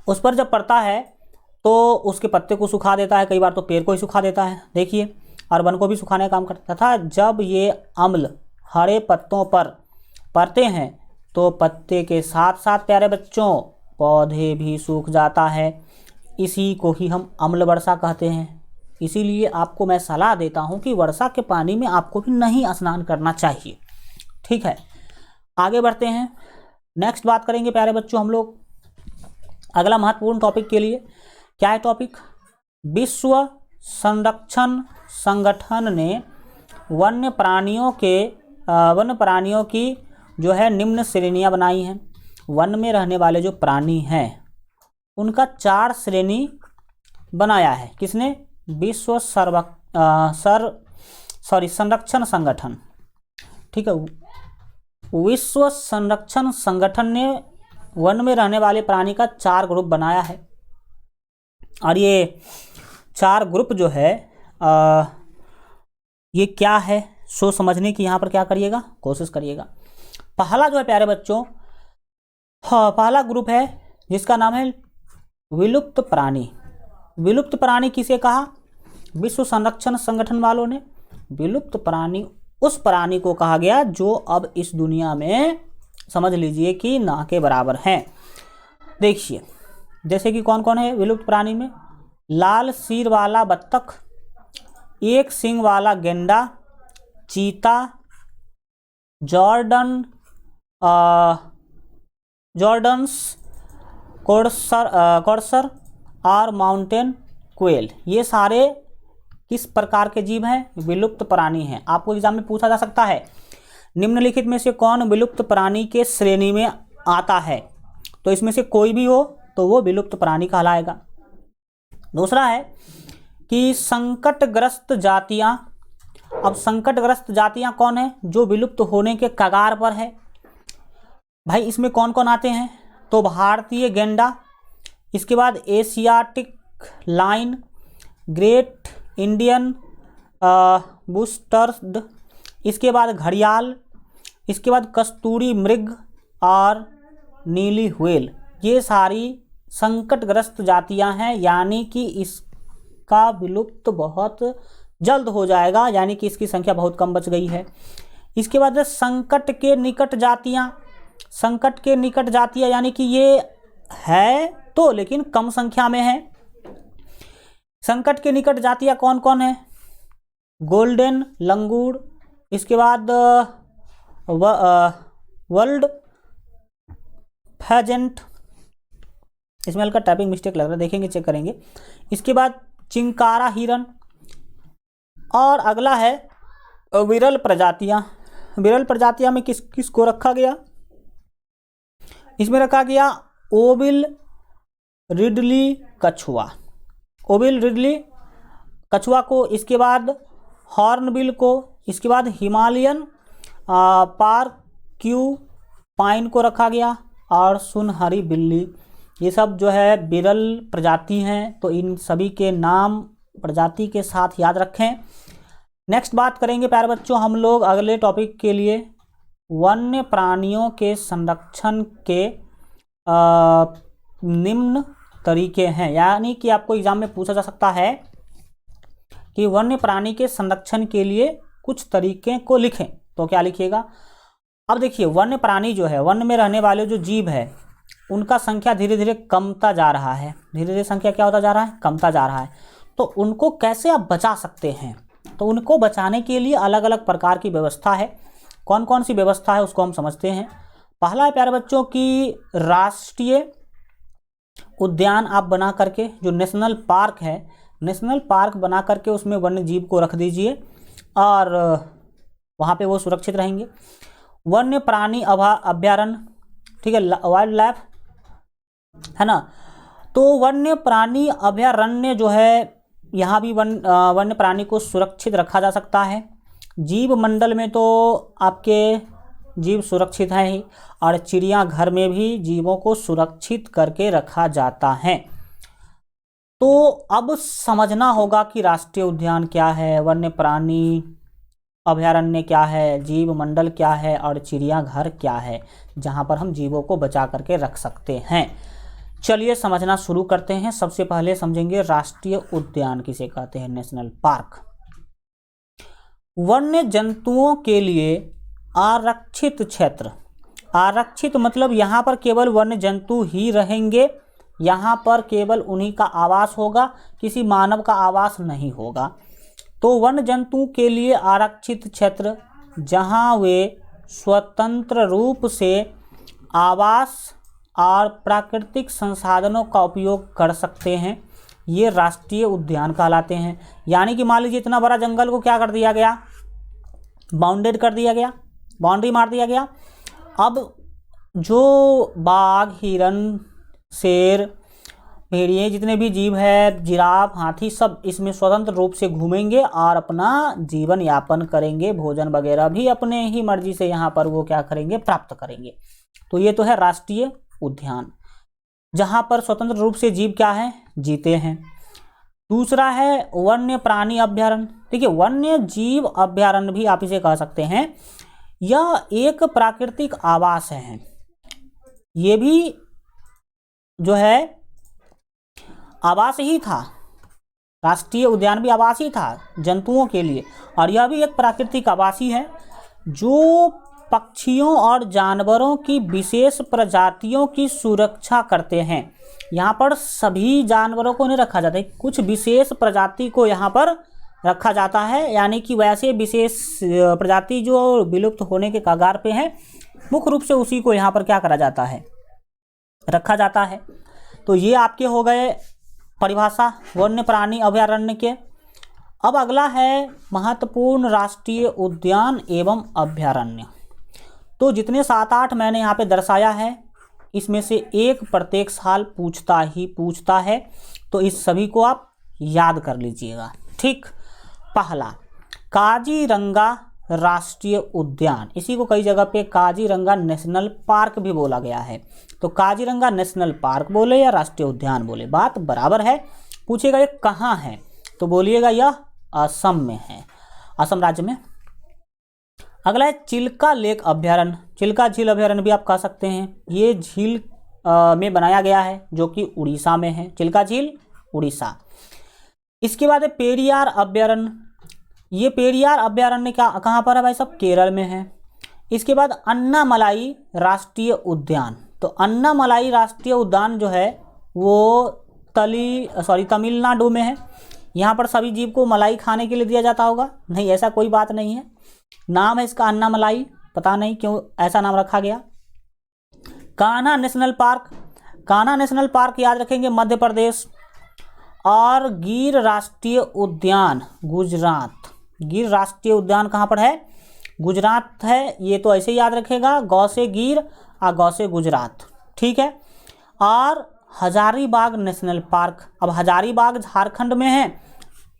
उस पर जब पड़ता है तो उसके पत्ते को सुखा देता है, कई बार तो पेड़ को ही सुखा देता है, देखिए, और वन को भी सुखाने का काम करता है। तथा जब ये अम्ल हरे पत्तों पर पड़ते हैं तो पत्ते के साथ साथ प्यारे बच्चों पौधे भी सूख जाता है। इसी को ही हम अम्ल वर्षा कहते हैं। इसीलिए आपको मैं सलाह देता हूं कि वर्षा के पानी में आपको भी नहीं स्नान करना चाहिए। ठीक है, आगे बढ़ते हैं। नेक्स्ट बात करेंगे प्यारे बच्चों हम लोग अगला महत्वपूर्ण टॉपिक के लिए। क्या है टॉपिक? विश्व संरक्षण संगठन ने वन्य प्राणियों की जो है निम्न श्रेणियां बनाई हैं। वन में रहने वाले जो प्राणी हैं उनका 4 श्रेणी बनाया है। किसने? विश्व संरक्षण संगठन। ठीक है, विश्व संरक्षण संगठन ने वन में रहने वाले प्राणी का 4 ग्रुप बनाया है। और ये 4 ग्रुप जो है ये क्या है सो समझने की यहाँ पर क्या करिएगा, कोशिश करिएगा। पहला जो है प्यारे बच्चों, पहला ग्रुप है जिसका नाम है विलुप्त प्राणी। विलुप्त प्राणी किसे कहा? विश्व संरक्षण संगठन वालों ने विलुप्त प्राणी उस प्राणी को कहा गया जो अब इस दुनिया में समझ लीजिए कि ना के बराबर हैं। देखिए जैसे कि कौन कौन है विलुप्त प्राणी में? लाल सिर वाला बत्तख, एक सींग वाला गेंडा, चीता, जॉर्डन्स कॉर्सर और माउंटेन क्वेल। ये सारे किस प्रकार के जीव हैं? विलुप्त प्राणी हैं। आपको एग्जाम में पूछा जा सकता है निम्नलिखित में से कौन विलुप्त प्राणी के श्रेणी में आता है, तो इसमें से कोई भी हो तो वो विलुप्त प्राणी कहलाएगा। दूसरा है कि संकटग्रस्त जातियां। अब संकटग्रस्त जातियां कौन है? जो विलुप्त होने के कगार पर है। भाई इसमें कौन कौन आते हैं? तो भारतीय गेंडा, इसके बाद एशियाटिक लाइन, ग्रेट इंडियन बूस्टर्ड, इसके बाद घड़ियाल, इसके बाद कस्तूरी मृग और नीली व्हेल। ये सारी संकटग्रस्त जातियां हैं, यानी कि इसका विलुप्त बहुत जल्द हो जाएगा, यानी कि इसकी संख्या बहुत कम बच गई है। इसके बाद संकट के निकट जातियां। संकट के निकट जातियां यानी कि ये है तो लेकिन कम संख्या में है। संकट के निकट जातियां कौन कौन है? गोल्डन लंगूर, इसके बाद वर्ल्ड फेजेंट, इसमें हल्का टाइपिंग मिस्टेक लग रहा है, देखेंगे चेक करेंगे। इसके बाद चिंकारा हिरन, और अगला है विरल प्रजातियां। विरल प्रजातियां में किसको रखा गया? इसमें रखा गया ओविल रिडली कछुआ। ओविल रिडली कछुआ को, इसके बाद हॉर्नबिल को, इसके बाद हिमालयन पाइन को रखा गया, और सुनहरी बिल्ली। ये सब जो है विरल प्रजाति हैं, तो इन सभी के नाम प्रजाति के साथ याद रखें। नेक्स्ट बात करेंगे प्यारे बच्चों हम लोग अगले टॉपिक के लिए वन्य प्राणियों के संरक्षण के निम्न तरीके हैं। यानी कि आपको एग्जाम में पूछा जा सकता है कि वन्य प्राणी के संरक्षण के लिए कुछ तरीके को लिखें, तो क्या लिखिएगा। अब देखिए वन्य प्राणी जो है, वन में रहने वाले जो जीव है, उनका संख्या धीरे धीरे कमता जा रहा है। धीरे धीरे संख्या क्या होता जा रहा है, कमता जा रहा है। तो उनको कैसे आप बचा सकते हैं, तो उनको बचाने के लिए अलग अलग प्रकार की व्यवस्था है। कौन कौन सी व्यवस्था है उसको हम समझते हैं। पहला है प्यारे बच्चों की राष्ट्रीय उद्यान आप बना करके, जो नेशनल पार्क है, नेशनल पार्क बना करके उसमें वन्य जीव को रख दीजिए और वहाँ पे वो सुरक्षित रहेंगे। वन्य प्राणी अभयारण्य, ठीक है, वाइल्ड लाइफ है ना। तो वन्य प्राणी अभयारण्य जो है, यहाँ भी वन्य प्राणी को सुरक्षित रखा जा सकता है। जीव मंडल में तो आपके जीव सुरक्षित हैं ही, और चिड़ियाघर में भी जीवों को सुरक्षित करके रखा जाता है। तो अब समझना होगा कि राष्ट्रीय उद्यान क्या है, वन्य प्राणी अभयारण्य क्या है, जीव मंडल क्या है, और चिड़ियाघर क्या है, जहाँ पर हम जीवों को बचा करके रख सकते हैं। चलिए समझना शुरू करते हैं। सबसे पहले समझेंगे राष्ट्रीय उद्यान किसे कहते हैं, नेशनल पार्क। वन्य जंतुओं के लिए आरक्षित क्षेत्र, आरक्षित मतलब यहाँ पर केवल वन्य जंतु ही रहेंगे, यहाँ पर केवल उन्हीं का आवास होगा, किसी मानव का आवास नहीं होगा। तो वन्य जंतु के लिए आरक्षित क्षेत्र जहाँ वे स्वतंत्र रूप से आवास और प्राकृतिक संसाधनों का उपयोग कर सकते हैं, ये राष्ट्रीय उद्यान कहलाते हैं। यानी कि मान लीजिए इतना बड़ा जंगल को क्या कर दिया गया, बाउंडेड कर दिया गया, बाउंड्री मार दिया गया। अब जो बाघ, हिरन, शेर, भेड़िए, जितने भी जीव है, जिराफ, हाथी, सब इसमें स्वतंत्र रूप से घूमेंगे और अपना जीवन यापन करेंगे, भोजन वगैरह भी अपने ही मर्जी से यहाँ पर वो क्या करेंगे, प्राप्त करेंगे। तो ये तो है राष्ट्रीय उद्यान, जहाँ पर स्वतंत्र रूप से जीव क्या है, जीते हैं। दूसरा है वन्य प्राणी अभयारण्य। देखिए वन्य जीव अभयारण्य भी आप इसे कह सकते हैं, यह एक प्राकृतिक आवास है। ये भी जो है आवास ही था, राष्ट्रीय उद्यान भी आवास ही था जंतुओं के लिए, और यह भी एक प्राकृतिक आवास ही है जो पक्षियों और जानवरों की विशेष प्रजातियों की सुरक्षा करते हैं। यहाँ पर सभी जानवरों को नहीं रखा जाता है, कुछ विशेष प्रजाति को यहाँ पर रखा जाता है। यानी कि वैसे विशेष प्रजाति जो विलुप्त होने के कगार पे है, मुख्य रूप से उसी को यहाँ पर क्या करा जाता है, रखा जाता है। तो ये आपके हो गए परिभाषा वन्य प्राणी अभयारण्य के। अब अगला है महत्वपूर्ण राष्ट्रीय उद्यान एवं अभयारण्य। तो जितने 7-8 मैंने यहाँ पे दर्शाया है, इसमें से एक प्रत्येक साल पूछता है, तो इस सभी को आप याद कर लीजिएगा। ठीक, पहला काजीरंगा राष्ट्रीय उद्यान, इसी को कई जगह पे काजीरंगा नेशनल पार्क भी बोला गया है। तो काजीरंगा नेशनल पार्क बोले या राष्ट्रीय उद्यान बोले, बात बराबर है। पूछेगा ये कहाँ है, तो बोलिएगा यह असम में है, असम राज्य में। अगला है चिल्का लेक अभयारण्य, चिल्का झील अभयारण्य भी आप कह सकते हैं। ये झील में बनाया गया है, जो कि उड़ीसा में है, चिल्का झील उड़ीसा। इसके बाद है पेरियार अभयारण्य। ये पेरियार अभयारण्य कहाँ पर है भाई साहब, केरल में है। इसके बाद अन्नामलाई राष्ट्रीय उद्यान। तो अन्नामलाई राष्ट्रीय उद्यान जो है वो तमिलनाडु में है। यहाँ पर सभी जीव को मलाई खाने के लिए दिया जाता होगा, नहीं ऐसा कोई बात नहीं है, नाम है इसका अन्नामलाई, पता नहीं क्यों ऐसा नाम रखा गया। Kanha national park, Kanha national park याद रखेंगे मध्य प्रदेश। और गिर राष्ट्रीय उद्यान गुजरात, गिर राष्ट्रीय उद्यान कहाँ पर है, गुजरात है। ये तो ऐसे याद रखेगा, गौ से गिर और गौ से गुजरात, ठीक है। और हजारीबाग नेशनल पार्क। अब हजारीबाग झारखंड में है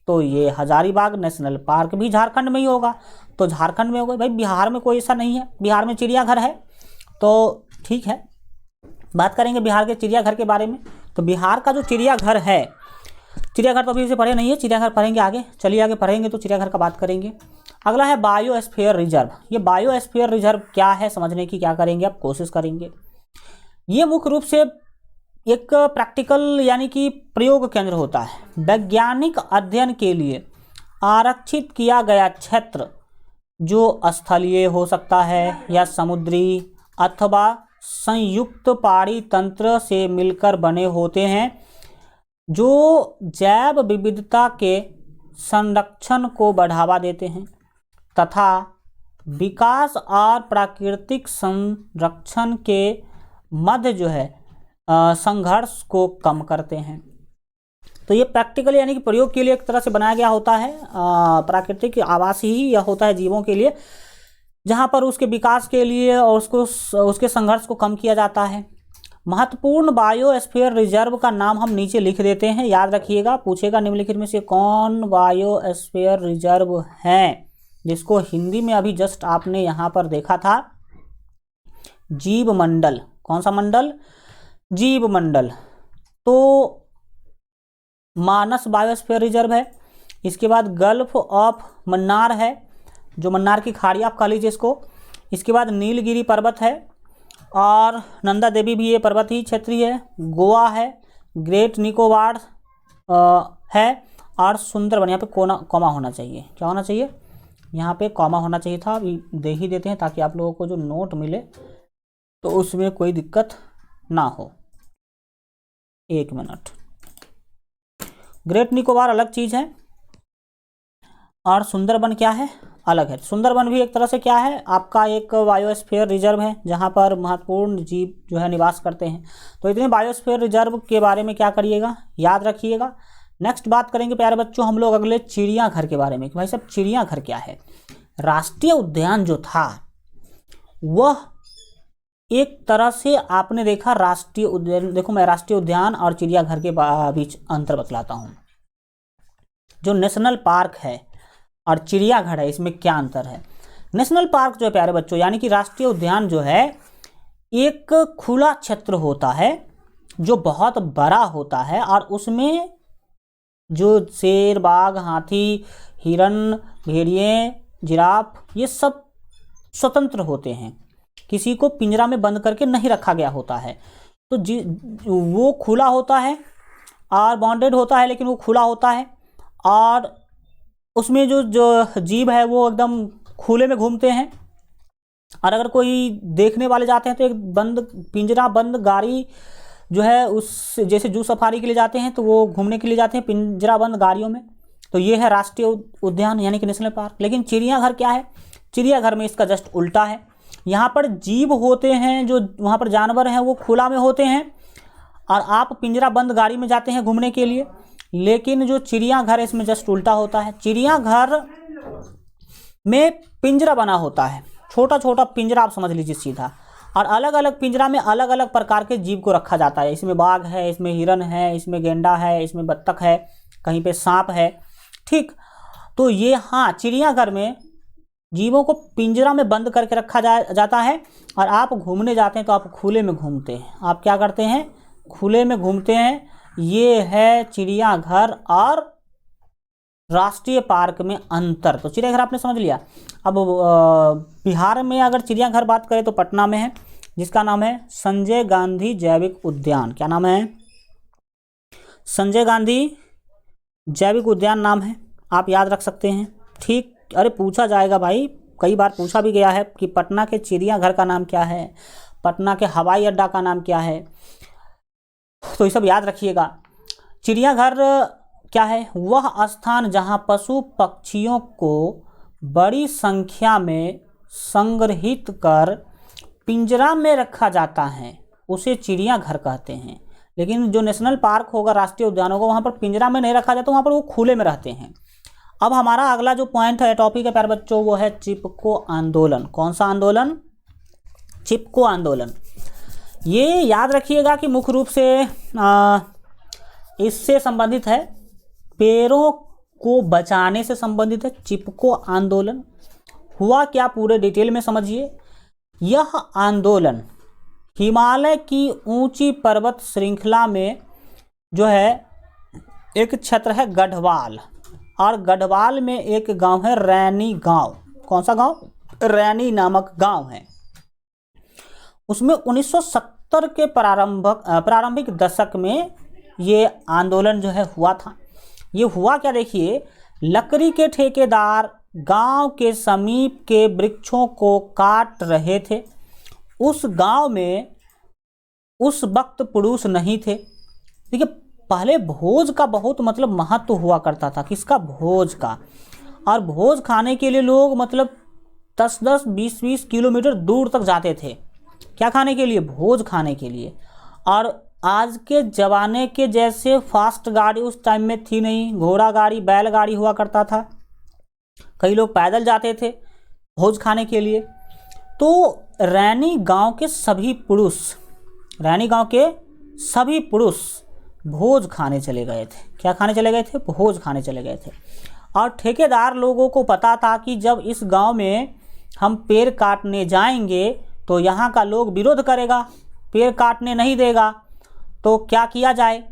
तो ये हजारीबाग नेशनल पार्क भी झारखंड में ही होगा, तो झारखंड में होगा। भाई बिहार में कोई ऐसा नहीं है, बिहार में चिड़ियाघर है, तो ठीक है बात करेंगे बिहार के चिड़ियाघर के बारे में। तो बिहार का जो चिड़ियाघर है, चिड़ियाघर तो अभी से पढ़े नहीं है, चिड़ियाघर पढ़ेंगे आगे, चलिए आगे पढ़ेंगे तो चिड़ियाघर का बात करेंगे। अगला है बायोस्फीयर रिजर्व। ये बायोस्फीयर रिजर्व क्या है समझने की क्या करेंगे, आप कोशिश करेंगे। ये मुख्य रूप से एक प्रैक्टिकल यानी कि प्रयोग केंद्र होता है। वैज्ञानिक अध्ययन के लिए आरक्षित किया गया क्षेत्र जो स्थलीय हो सकता है या समुद्री अथवा संयुक्त पहाड़ी तंत्र से मिलकर बने होते हैं, जो जैव विविधता के संरक्षण को बढ़ावा देते हैं तथा विकास और प्राकृतिक संरक्षण के मध्य जो है संघर्ष को कम करते हैं। तो ये प्रैक्टिकल यानी कि प्रयोग के लिए एक तरह से बनाया गया होता है, प्राकृतिक आवास ही यह होता है जीवों के लिए, जहाँ पर उसके विकास के लिए और उसके संघर्ष को कम किया जाता है। महत्वपूर्ण बायोस्फीयर रिजर्व का नाम हम नीचे लिख देते हैं, याद रखिएगा, पूछेगा निम्नलिखित में से कौन बायोस्फीयर रिजर्व है, जिसको हिंदी में अभी जस्ट आपने यहाँ पर देखा था, जीव मंडल। कौन सा मंडल? जीव मंडल। तो मानस बायोस्फीयर रिजर्व है, इसके बाद गल्फ ऑफ मन्नार है, जो मन्नार की खाड़ी आप कह लीजिए इसको, इसके बाद नीलगिरी पर्वत है और नंदा देवी भी ये पर्वत ही क्षेत्रीय है, गोवा है, ग्रेट निकोबार है और सुंदरबन। यहाँ पे कॉमा होना चाहिए, क्या होना चाहिए? यहाँ पे कॉमा होना चाहिए था, अभी दे ही देते हैं ताकि आप लोगों को जो नोट मिले तो उसमें कोई दिक्कत ना हो। एक मिनट, ग्रेट निकोबार अलग चीज़ है और सुंदरबन क्या है? अलग है। सुंदरबन भी एक तरह से क्या है? आपका एक बायोस्फीयर रिजर्व है जहाँ पर महत्वपूर्ण जीव जो है निवास करते हैं। तो इतने बायोस्फीयर रिजर्व के बारे में क्या करिएगा, याद रखिएगा। नेक्स्ट बात करेंगे प्यारे बच्चों हम लोग अगले चिड़ियाघर के बारे में कि भाई साहब चिड़ियाघर क्या है। राष्ट्रीय उद्यान जो था वह एक तरह से आपने देखा राष्ट्रीय उद्यान, देखो मैं राष्ट्रीय उद्यान और चिड़ियाघर के बीच अंतर बतलाता हूँ। जो नेशनल पार्क है और चिड़ियाघर है इसमें क्या अंतर है? नेशनल पार्क जो है प्यारे बच्चों यानी कि राष्ट्रीय उद्यान जो है एक खुला क्षेत्र होता है जो बहुत बड़ा होता है और उसमें जो शेर, बाघ, हाथी, हिरन, भेड़िए, जिराफ ये सब स्वतंत्र होते हैं, किसी को पिंजरा में बंद करके नहीं रखा गया होता है। तो वो खुला होता है और बाउंडेड होता है, लेकिन वो खुला होता है और उसमें जो जीव है वो एकदम खुले में घूमते हैं। और अगर कोई देखने वाले जाते हैं तो एक पिंजरा बंद गाड़ी जो है उस जैसे जू सफारी के लिए जाते हैं तो वो घूमने के लिए जाते हैं पिंजरा बंद गाड़ियों में। तो ये है राष्ट्रीय उद्यान यानी कि नेशनल पार्क। लेकिन चिड़ियाघर क्या है? चिड़ियाघर में इसका जस्ट उल्टा है। यहाँ पर जीव होते हैं, जो वहाँ पर जानवर हैं वो खुला में होते हैं और आप पिंजरा बंद गाड़ी में जाते हैं घूमने के लिए। लेकिन जो चिड़ियाघर है इसमें जस्ट उल्टा होता है। चिड़ियाघर में पिंजरा बना होता है, छोटा छोटा पिंजरा आप समझ लीजिए सीधा, और अलग अलग पिंजरा में अलग अलग प्रकार के जीव को रखा जाता है। इसमें बाघ है, इसमें हिरन है, इसमें गेंडा है, इसमें बत्तख है, कहीं पे सांप है, ठीक। तो ये हाँ चिड़ियाघर में जीवों को पिंजरा में बंद करके रखा जाता है और आप घूमने जाते हैं तो आप खुले में घूमते हैं। आप क्या करते हैं? खुले में घूमते हैं। ये है चिड़ियाघर और राष्ट्रीय पार्क में अंतर। तो चिड़ियाघर आपने समझ लिया। अब बिहार में अगर चिड़ियाघर बात करें तो पटना में है, जिसका नाम है संजय गांधी जैविक उद्यान। क्या नाम है? संजय गांधी जैविक उद्यान नाम है, आप याद रख सकते हैं, ठीक। अरे पूछा जाएगा भाई, कई बार पूछा भी गया है कि पटना के चिड़ियाघर का नाम क्या है, पटना के हवाई अड्डा का नाम क्या है, तो ये सब याद रखिएगा। चिड़ियाघर क्या है? वह स्थान जहां पशु पक्षियों को बड़ी संख्या में संग्रहित कर पिंजरा में रखा जाता है उसे चिड़ियाघर कहते हैं। लेकिन जो नेशनल पार्क होगा, राष्ट्रीय उद्यान होगा, वहाँ पर पिंजरा में नहीं रखा जाता, वहाँ पर वो खुले में रहते हैं। अब हमारा अगला जो पॉइंट है, टॉपिक है प्यारे बच्चों, वो है चिपको आंदोलन। कौन सा आंदोलन? चिपको आंदोलन। ये याद रखिएगा कि मुख्य रूप से इससे संबंधित है, पेड़ों को बचाने से संबंधित है। चिपको आंदोलन हुआ क्या, पूरे डिटेल में समझिए। यह आंदोलन हिमालय की ऊंची पर्वत श्रृंखला में जो है एक क्षेत्र है गढ़वाल, और गढ़वाल में एक गांव है रैनी गांव। कौन सा गांव? रैनी नामक गांव है। उसमें 1970 के प्रारंभिक दशक में ये आंदोलन जो है हुआ था। ये हुआ क्या, देखिए, लकड़ी के ठेकेदार गांव के समीप के वृक्षों को काट रहे थे। उस गांव में उस वक्त पुरुष नहीं थे। देखिए, पहले भोज का बहुत महत्व हुआ करता था। किसका? भोज का। और भोज खाने के लिए लोग 10-10, 20-20 किलोमीटर दूर तक जाते थे। क्या खाने के लिए? भोज खाने के लिए। और आज के ज़माने के जैसे फास्ट गाड़ी उस टाइम में थी नहीं। घोड़ा गाड़ी, बैलगाड़ी हुआ करता था। कई लोग पैदल जाते थे भोज खाने के लिए। तो रैनी गांव के सभी पुरुष भोज खाने चले गए थे। क्या खाने चले गए थे? भोज खाने चले गए थे। और ठेकेदार लोगों को पता था कि जब इस गांव में हम पेड़ काटने जाएंगे तो यहाँ का लोग विरोध करेगा, पेड़ काटने नहीं देगा। तो क्या किया जाए?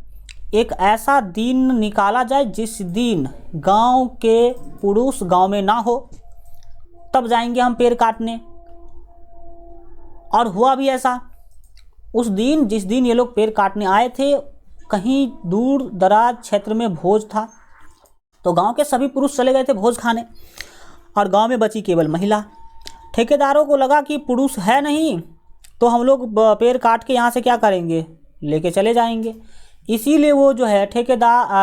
एक ऐसा दिन निकाला जाए जिस दिन गांव के पुरुष गांव में ना हो, तब जाएंगे हम पेड़ काटने। और हुआ भी ऐसा। उस दिन, जिस दिन ये लोग पेड़ काटने आए थे, कहीं दूर दराज क्षेत्र में भोज था। तो गांव के सभी पुरुष चले गए थे भोज खाने, और गांव में बची केवल महिला। ठेकेदारों को लगा कि पुरुष है नहीं, तो हम लोग पेड़ काट के यहाँ से क्या करेंगे? लेके चले जाएंगे। इसीलिए वो जो है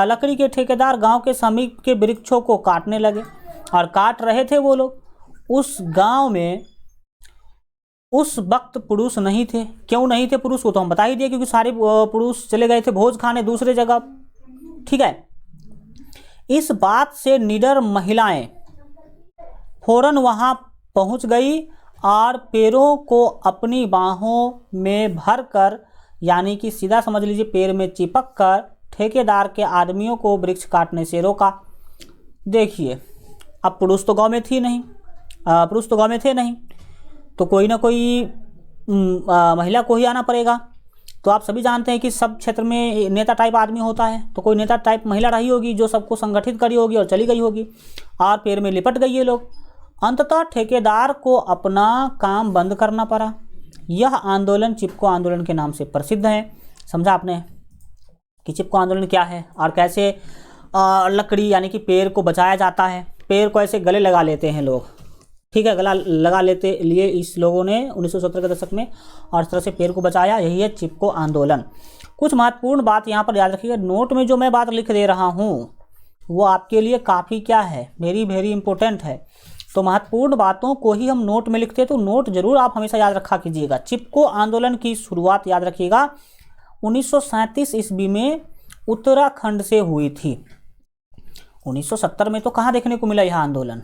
लकड़ी के ठेकेदार गांव के समीप के वृक्षों को काटने लगे। और काट रहे थे वो लोग। उस गांव में उस वक्त पुरुष नहीं थे। क्यों नहीं थे पुरुष? वो तो हम बता ही दिए, क्योंकि सारे पुरुष चले गए थे भोज खाने दूसरे जगह। ठीक है। इस बात से निडर महिलाएं फौरन वहां पहुंच गई और पेड़ों को अपनी बाहों में भरकर, यानी कि सीधा समझ लीजिए पेड़ में चिपक कर, ठेकेदार के आदमियों को वृक्ष काटने से रोका। देखिए, अब पुरुष तो गांव में थे नहीं, तो कोई ना कोई महिला को ही आना पड़ेगा। तो आप सभी जानते हैं कि सब क्षेत्र में नेता टाइप आदमी होता है, तो कोई नेता टाइप महिला रही होगी जो सबको संगठित करी होगी और चली गई होगी, और पेड़ में लिपट गई ये लोग। अंततः ठेकेदार को अपना काम बंद करना पड़ा। यह आंदोलन चिपको आंदोलन के नाम से प्रसिद्ध है। समझा आपने कि चिपको आंदोलन क्या है और कैसे लकड़ी यानी कि पेड़ को बचाया जाता है। पेड़ को ऐसे गले लगा लेते हैं लोग। ठीक है, गला लगा लेते लिए इस लोगों ने 1970 के दशक में, और इस तरह से पेड़ को बचाया। यही है चिपको आंदोलन। कुछ महत्वपूर्ण बात यहाँ पर याद रखिएगा। नोट में जो मैं बात लिख दे रहा हूँ वो आपके लिए काफ़ी क्या है, वेरी इंपॉर्टेंट है। तो महत्वपूर्ण बातों को ही हम नोट में लिखते हैं, तो नोट जरूर आप हमेशा याद रखा कीजिएगा। चिपको आंदोलन की शुरुआत याद रखिएगा 1937 ईस्वी में उत्तराखंड से हुई थी। 1970 में तो कहाँ देखने को मिला यह आंदोलन?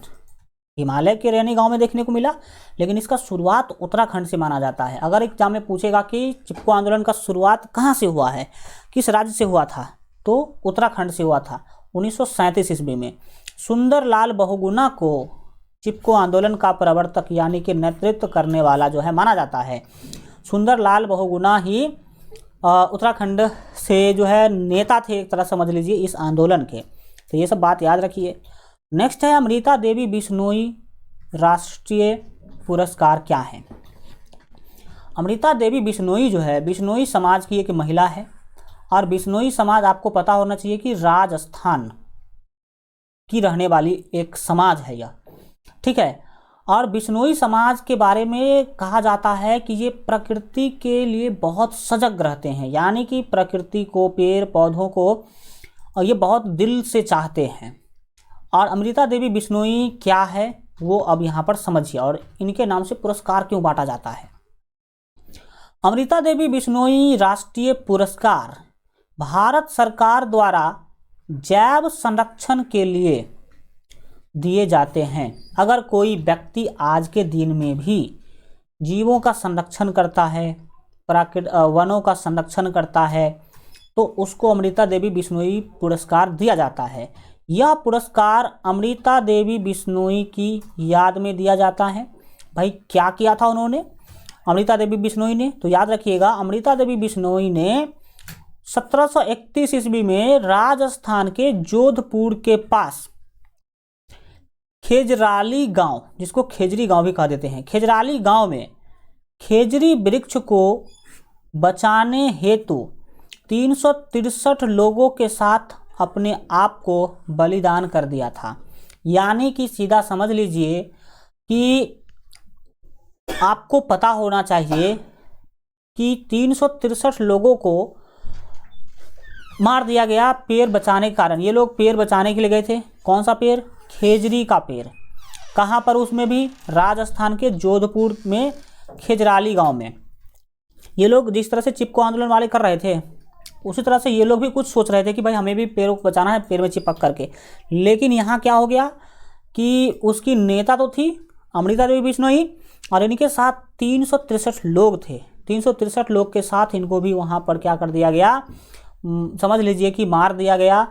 हिमालय के रैनी गांव में देखने को मिला, लेकिन इसका शुरुआत उत्तराखंड से माना जाता है। अगर एग्जाम में पूछेगा कि चिपको आंदोलन का शुरुआत कहाँ से हुआ है, किस राज्य से हुआ था, तो उत्तराखंड से हुआ था 1937 ईस्वी में। सुंदरलाल बहुगुणा को चिपको आंदोलन का प्रवर्तक यानी कि नेतृत्व करने वाला जो है माना जाता है। सुंदरलाल बहुगुणा ही उत्तराखंड से जो है नेता थे, एक तरह समझ लीजिए इस आंदोलन के। तो ये सब बात याद रखिए। नेक्स्ट है अमृता देवी बिश्नोई राष्ट्रीय पुरस्कार क्या है? अमृता देवी बिश्नोई जो है, बिश्नोई समाज की एक महिला है, और बिश्नोई समाज आपको पता होना चाहिए कि राजस्थान की रहने वाली एक समाज है यह। ठीक है। और बिश्नोई समाज के बारे में कहा जाता है कि ये प्रकृति के लिए बहुत सजग रहते हैं, यानी कि प्रकृति को, पेड़ पौधों को ये बहुत दिल से चाहते हैं। और अमृता देवी बिश्नोई क्या है वो अब यहाँ पर समझिए, और इनके नाम से पुरस्कार क्यों बांटा जाता है। अमृता देवी बिश्नोई राष्ट्रीय पुरस्कार भारत सरकार द्वारा जैव संरक्षण के लिए दिए जाते हैं। अगर कोई व्यक्ति आज के दिन में भी जीवों का संरक्षण करता है, वनों का संरक्षण करता है तो उसको अमृता देवी बिश्नोई पुरस्कार दिया जाता है। यह पुरस्कार अमृता देवी बिश्नोई की याद में दिया जाता है। भाई क्या किया था उन्होंने, अमृता देवी बिश्नोई ने? तो याद रखिएगा, अमृता देवी बिश्नोई ने 1731 ईस्वी में राजस्थान के जोधपुर के पास खेजराली गांव, जिसको खेजरी गांव भी कह देते हैं, खेजराली गांव में खेजरी वृक्ष को बचाने हेतु 363 लोगों के साथ अपने आप को बलिदान कर दिया था। यानी कि सीधा समझ लीजिए कि आपको पता होना चाहिए कि 363 लोगों को मार दिया गया पेड़ बचाने के कारण। ये लोग पेड़ बचाने के लिए गए थे। कौन सा पेड़? खेजरी का पेड़। कहाँ पर? उसमें भी राजस्थान के जोधपुर में खेजराली गांव में। ये लोग जिस तरह से चिपको आंदोलन वाले कर रहे थे, उसी तरह से ये लोग भी कुछ सोच रहे थे कि भाई हमें भी पेड़ों को बचाना है, पेड़ में चिपक करके। लेकिन यहाँ क्या हो गया कि उसकी नेता तो थी अमृता देवी बिश्नोई और इनके साथ 363 लोग थे। 363 लोग के साथ इनको भी वहाँ पर क्या कर दिया गया, समझ लीजिए कि मार दिया गया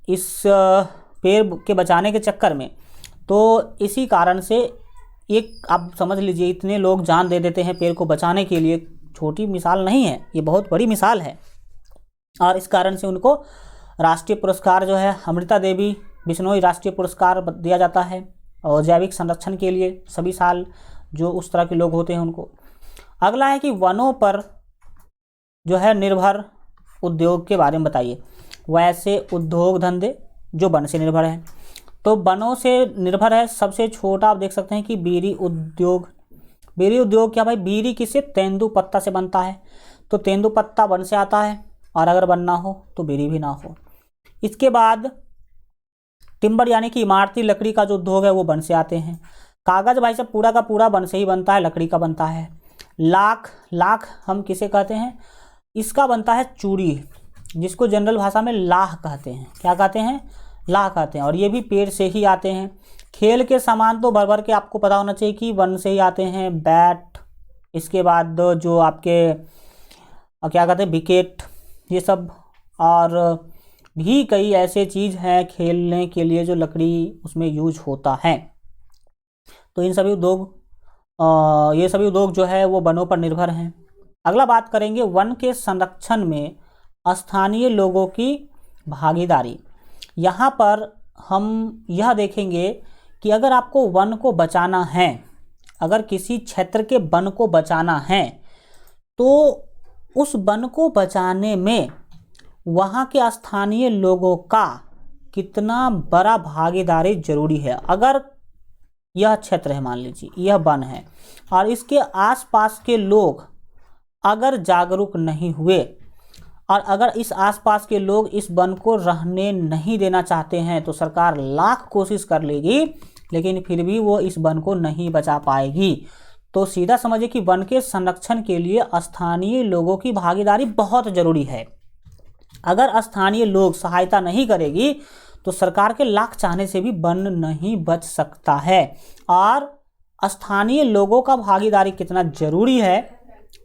इस पेड़ के बचाने के चक्कर में। तो इसी कारण से एक आप समझ लीजिए इतने लोग जान दे देते हैं पेड़ को बचाने के लिए, छोटी मिसाल नहीं है, ये बहुत बड़ी मिसाल है। और इस कारण से उनको राष्ट्रीय पुरस्कार जो है अमृता देवी बिश्नोई राष्ट्रीय पुरस्कार दिया जाता है और जैविक संरक्षण के लिए सभी साल जो उस तरह के लोग होते हैं उनको। अगला है कि वनों पर जो है निर्भर उद्योग के बारे में बताइए। वैसे उद्योग धंधे जो वन से निर्भर हैं, तो वनों से निर्भर है। सबसे छोटा आप देख सकते हैं कि बीड़ी उद्योग। बीड़ी उद्योग क्या भाई? बीड़ी किससे? तेंदुपत्ता से बनता है। तो तेंदुपत्ता वन से आता है और अगर वन ना हो तो बीड़ी भी ना हो। इसके बाद टिम्बर यानी कि इमारती लकड़ी का जो उद्योग है वो वन से आते हैं। कागज भाई साहब पूरा का पूरा वन से ही बनता है, लकड़ी का बनता है। लाख हम किसे कहते हैं? इसका बनता है चूड़ी, जिसको जनरल भाषा में लाह कहते हैं। क्या कहते हैं? लाह कहते हैं। और ये भी पेड़ से ही आते हैं। खेल के सामान तो भर भर के आपको पता होना चाहिए कि वन से ही आते हैं। बैट, इसके बाद जो आपके क्या कहते हैं विकेट, ये सब, और भी कई ऐसे चीज़ हैं खेलने के लिए जो लकड़ी उसमें यूज होता है। तो इन सभी उद्योग ये सभी उद्योग जो है वो वनों पर निर्भर हैं। अगला बात करेंगे वन के संरक्षण में स्थानीय लोगों की भागीदारी। यहाँ पर हम यह देखेंगे कि अगर आपको वन को बचाना है, अगर किसी क्षेत्र के वन को बचाना है, तो उस वन को बचाने में वहाँ के स्थानीय लोगों का कितना बड़ा भागीदारी जरूरी है। अगर यह क्षेत्र है, मान लीजिए यह वन है, और इसके आसपास के लोग अगर जागरूक नहीं हुए और अगर इस आसपास के लोग इस वन को रहने नहीं देना चाहते हैं, तो सरकार लाख कोशिश कर लेगी लेकिन फिर भी वो इस वन को नहीं बचा पाएगी। तो सीधा समझिए कि वन के संरक्षण के लिए स्थानीय लोगों की भागीदारी बहुत ज़रूरी है। अगर स्थानीय लोग सहायता नहीं करेगी तो सरकार के लाख चाहने से भी वन नहीं बच सकता है। और स्थानीय लोगों का भागीदारी कितना ज़रूरी है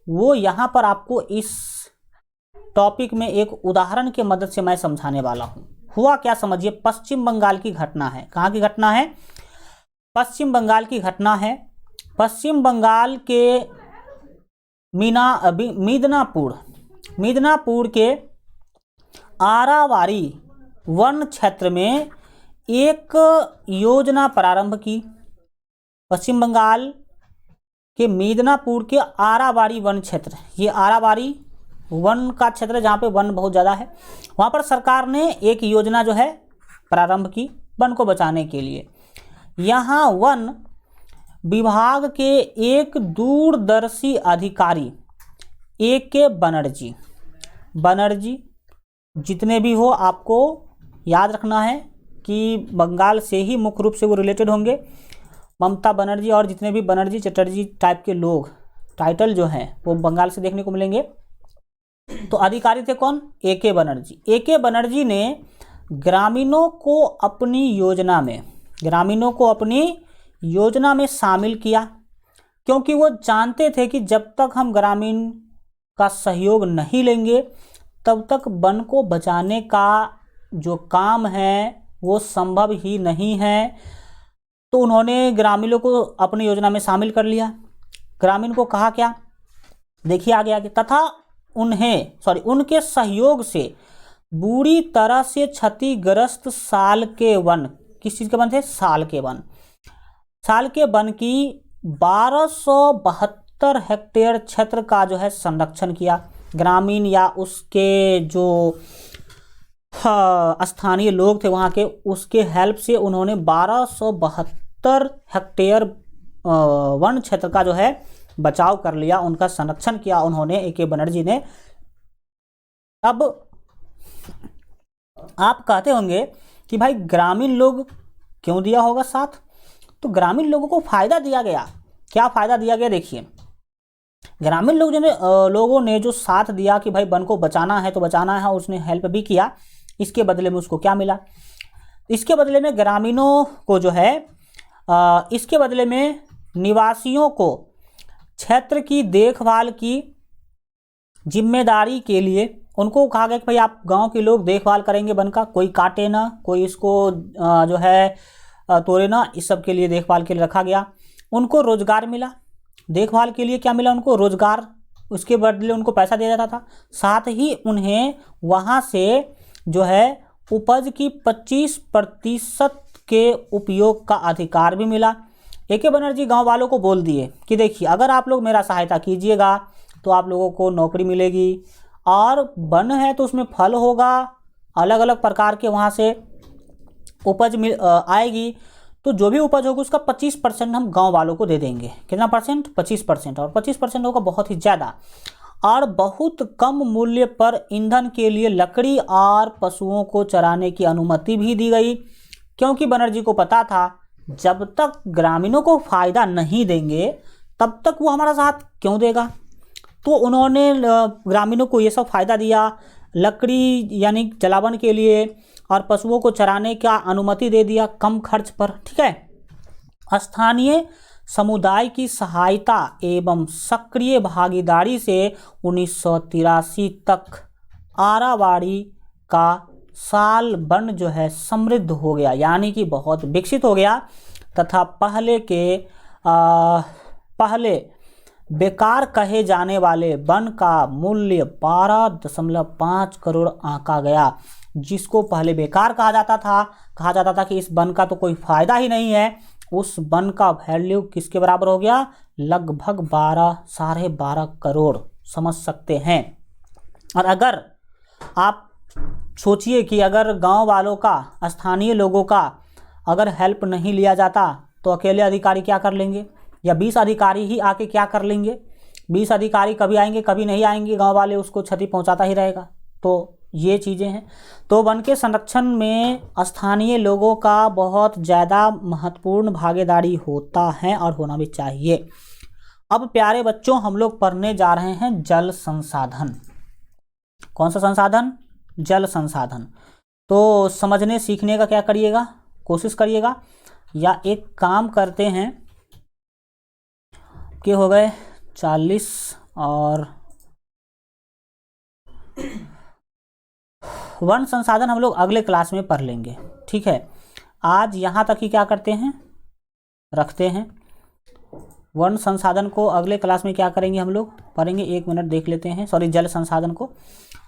वो यहाँ पर आपको इस टॉपिक में एक उदाहरण के मदद से मैं समझाने वाला हूँ। हुआ क्या समझिए, पश्चिम बंगाल की घटना है। कहाँ की घटना है? पश्चिम बंगाल की घटना है। पश्चिम बंगाल के मिदनापुर के आरावारी वन क्षेत्र में एक योजना प्रारंभ की। पश्चिम बंगाल के मिदनापुर के आरावारी वन क्षेत्र, ये आरावारी वन का क्षेत्र जहाँ पे वन बहुत ज़्यादा है, वहाँ पर सरकार ने एक योजना जो है प्रारंभ की वन को बचाने के लिए। यहाँ वन विभाग के एक दूरदर्शी अधिकारी A.K. बनर्जी जितने भी हो आपको याद रखना है कि बंगाल से ही मुख्य रूप से वो रिलेटेड होंगे। ममता बनर्जी और जितने भी बनर्जी चटर्जी टाइप के लोग टाइटल जो हैं वो बंगाल से देखने को मिलेंगे। तो अधिकारी थे कौन? A.K. बनर्जी। A.K. बनर्जी ने ग्रामीणों को अपनी योजना में शामिल किया, क्योंकि वो जानते थे कि जब तक हम ग्रामीण का सहयोग नहीं लेंगे तब तक वन को बचाने का जो काम है वो संभव ही नहीं है। तो उन्होंने ग्रामीणों को अपनी योजना में शामिल कर लिया। ग्रामीण को कहा क्या, देखिए आगे आगे, तथा उनके सहयोग से बुरी तरह से क्षतिग्रस्त साल के वन, किस चीज़ के वन थे, साल के वन की 1272 हेक्टेयर क्षेत्र का जो है संरक्षण किया। ग्रामीण या उसके जो स्थानीय लोग थे वहाँ के, उसके हेल्प से उन्होंने 1272 हेक्टेयर वन क्षेत्र का जो है बचाव कर लिया, उनका संरक्षण किया उन्होंने, ए.के. बनर्जी ने। अब आप कहते होंगे कि भाई ग्रामीण लोग क्यों दिया होगा साथ, तो ग्रामीण लोगों को फायदा दिया गया। क्या फायदा दिया गया, देखिए ग्रामीण लोगों ने जो साथ दिया कि भाई वन को बचाना है तो बचाना है, उसने हेल्प भी किया। इसके बदले में उसको क्या मिला, इसके बदले में ग्रामीणों को जो है इसके बदले में निवासियों को क्षेत्र की देखभाल की जिम्मेदारी के लिए उनको कहा गया कि भाई आप गांव के लोग देखभाल करेंगे वन का, कोई काटे ना, कोई इसको जो है तोड़े ना, इस सब के लिए देखभाल के लिए रखा गया। उनको रोजगार मिला, देखभाल के लिए क्या मिला, उनको रोजगार, उसके बदले उनको पैसा दिया जाता था। साथ ही उन्हें वहाँ से जो है उपज की 25% के उपयोग का अधिकार भी मिला। ए.के. बनर्जी गांव वालों को बोल दिए कि देखिए अगर आप लोग मेरा सहायता कीजिएगा तो आप लोगों को नौकरी मिलेगी, और वन है तो उसमें फल होगा, अलग अलग प्रकार के वहाँ से उपज आएगी, तो जो भी उपज होगा उसका 25% हम गांव वालों को दे देंगे। कितना परसेंट, 25%, और 25% होगा बहुत ही ज़्यादा। और बहुत कम मूल्य पर ईंधन के लिए लकड़ी और पशुओं को चराने की अनुमति भी दी गई, क्योंकि बनर्जी को पता था जब तक ग्रामीणों को फ़ायदा नहीं देंगे तब तक वो हमारा साथ क्यों देगा। तो उन्होंने ग्रामीणों को ये सब फ़ायदा दिया, लकड़ी यानी जलावन के लिए और पशुओं को चराने का अनुमति दे दिया कम खर्च पर, ठीक है। स्थानीय समुदाय की सहायता एवं सक्रिय भागीदारी से 1983 तक आरावाड़ी का साल वन जो है समृद्ध हो गया, यानी कि बहुत विकसित हो गया, तथा पहले बेकार कहे जाने वाले वन का मूल्य 12.5 करोड़ आंका गया। जिसको पहले बेकार कहा जाता था कि इस वन का तो कोई फायदा ही नहीं है, उस वन का वैल्यू किसके बराबर हो गया, लगभग 12.5 करोड़, समझ सकते हैं। और अगर आप सोचिए कि अगर गांव वालों का, स्थानीय लोगों का अगर हेल्प नहीं लिया जाता तो अकेले अधिकारी क्या कर लेंगे, या 20 अधिकारी ही आके क्या कर लेंगे। 20 अधिकारी कभी आएंगे कभी नहीं आएंगे, गांव वाले उसको क्षति पहुंचाता ही रहेगा। तो ये चीज़ें हैं। तो वन के संरक्षण में स्थानीय लोगों का बहुत ज़्यादा महत्वपूर्ण भागीदारी होता है और होना भी चाहिए। अब प्यारे बच्चों, हम लोग पढ़ने जा रहे हैं जल संसाधन। कौन सा संसाधन, जल संसाधन। तो समझने सीखने का क्या करिएगा, कोशिश करिएगा, या एक काम करते हैं कि हो गए 40 और वन संसाधन हम लोग अगले क्लास में पढ़ लेंगे, ठीक है। आज यहाँ तक ही क्या करते हैं, रखते हैं। वन संसाधन को अगले क्लास में क्या करेंगे, हम लोग पढ़ेंगे। 1 मिनट देख लेते हैं, सॉरी, जल संसाधन को।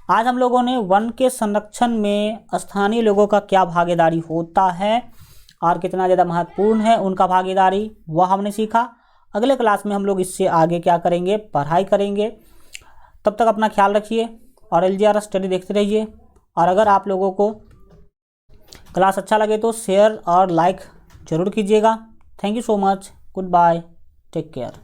आज हम लोगों ने वन के संरक्षण में स्थानीय लोगों का क्या भागीदारी होता है और कितना ज़्यादा महत्वपूर्ण है उनका भागीदारी, वह हमने सीखा। अगले क्लास में हम लोग इससे आगे क्या करेंगे, पढ़ाई करेंगे। तब तक अपना ख्याल रखिए और LGR स्टडी देखते रहिए। और अगर आप लोगों को क्लास अच्छा लगे तो शेयर और लाइक ज़रूर कीजिएगा। Thank you so much, goodbye, take care.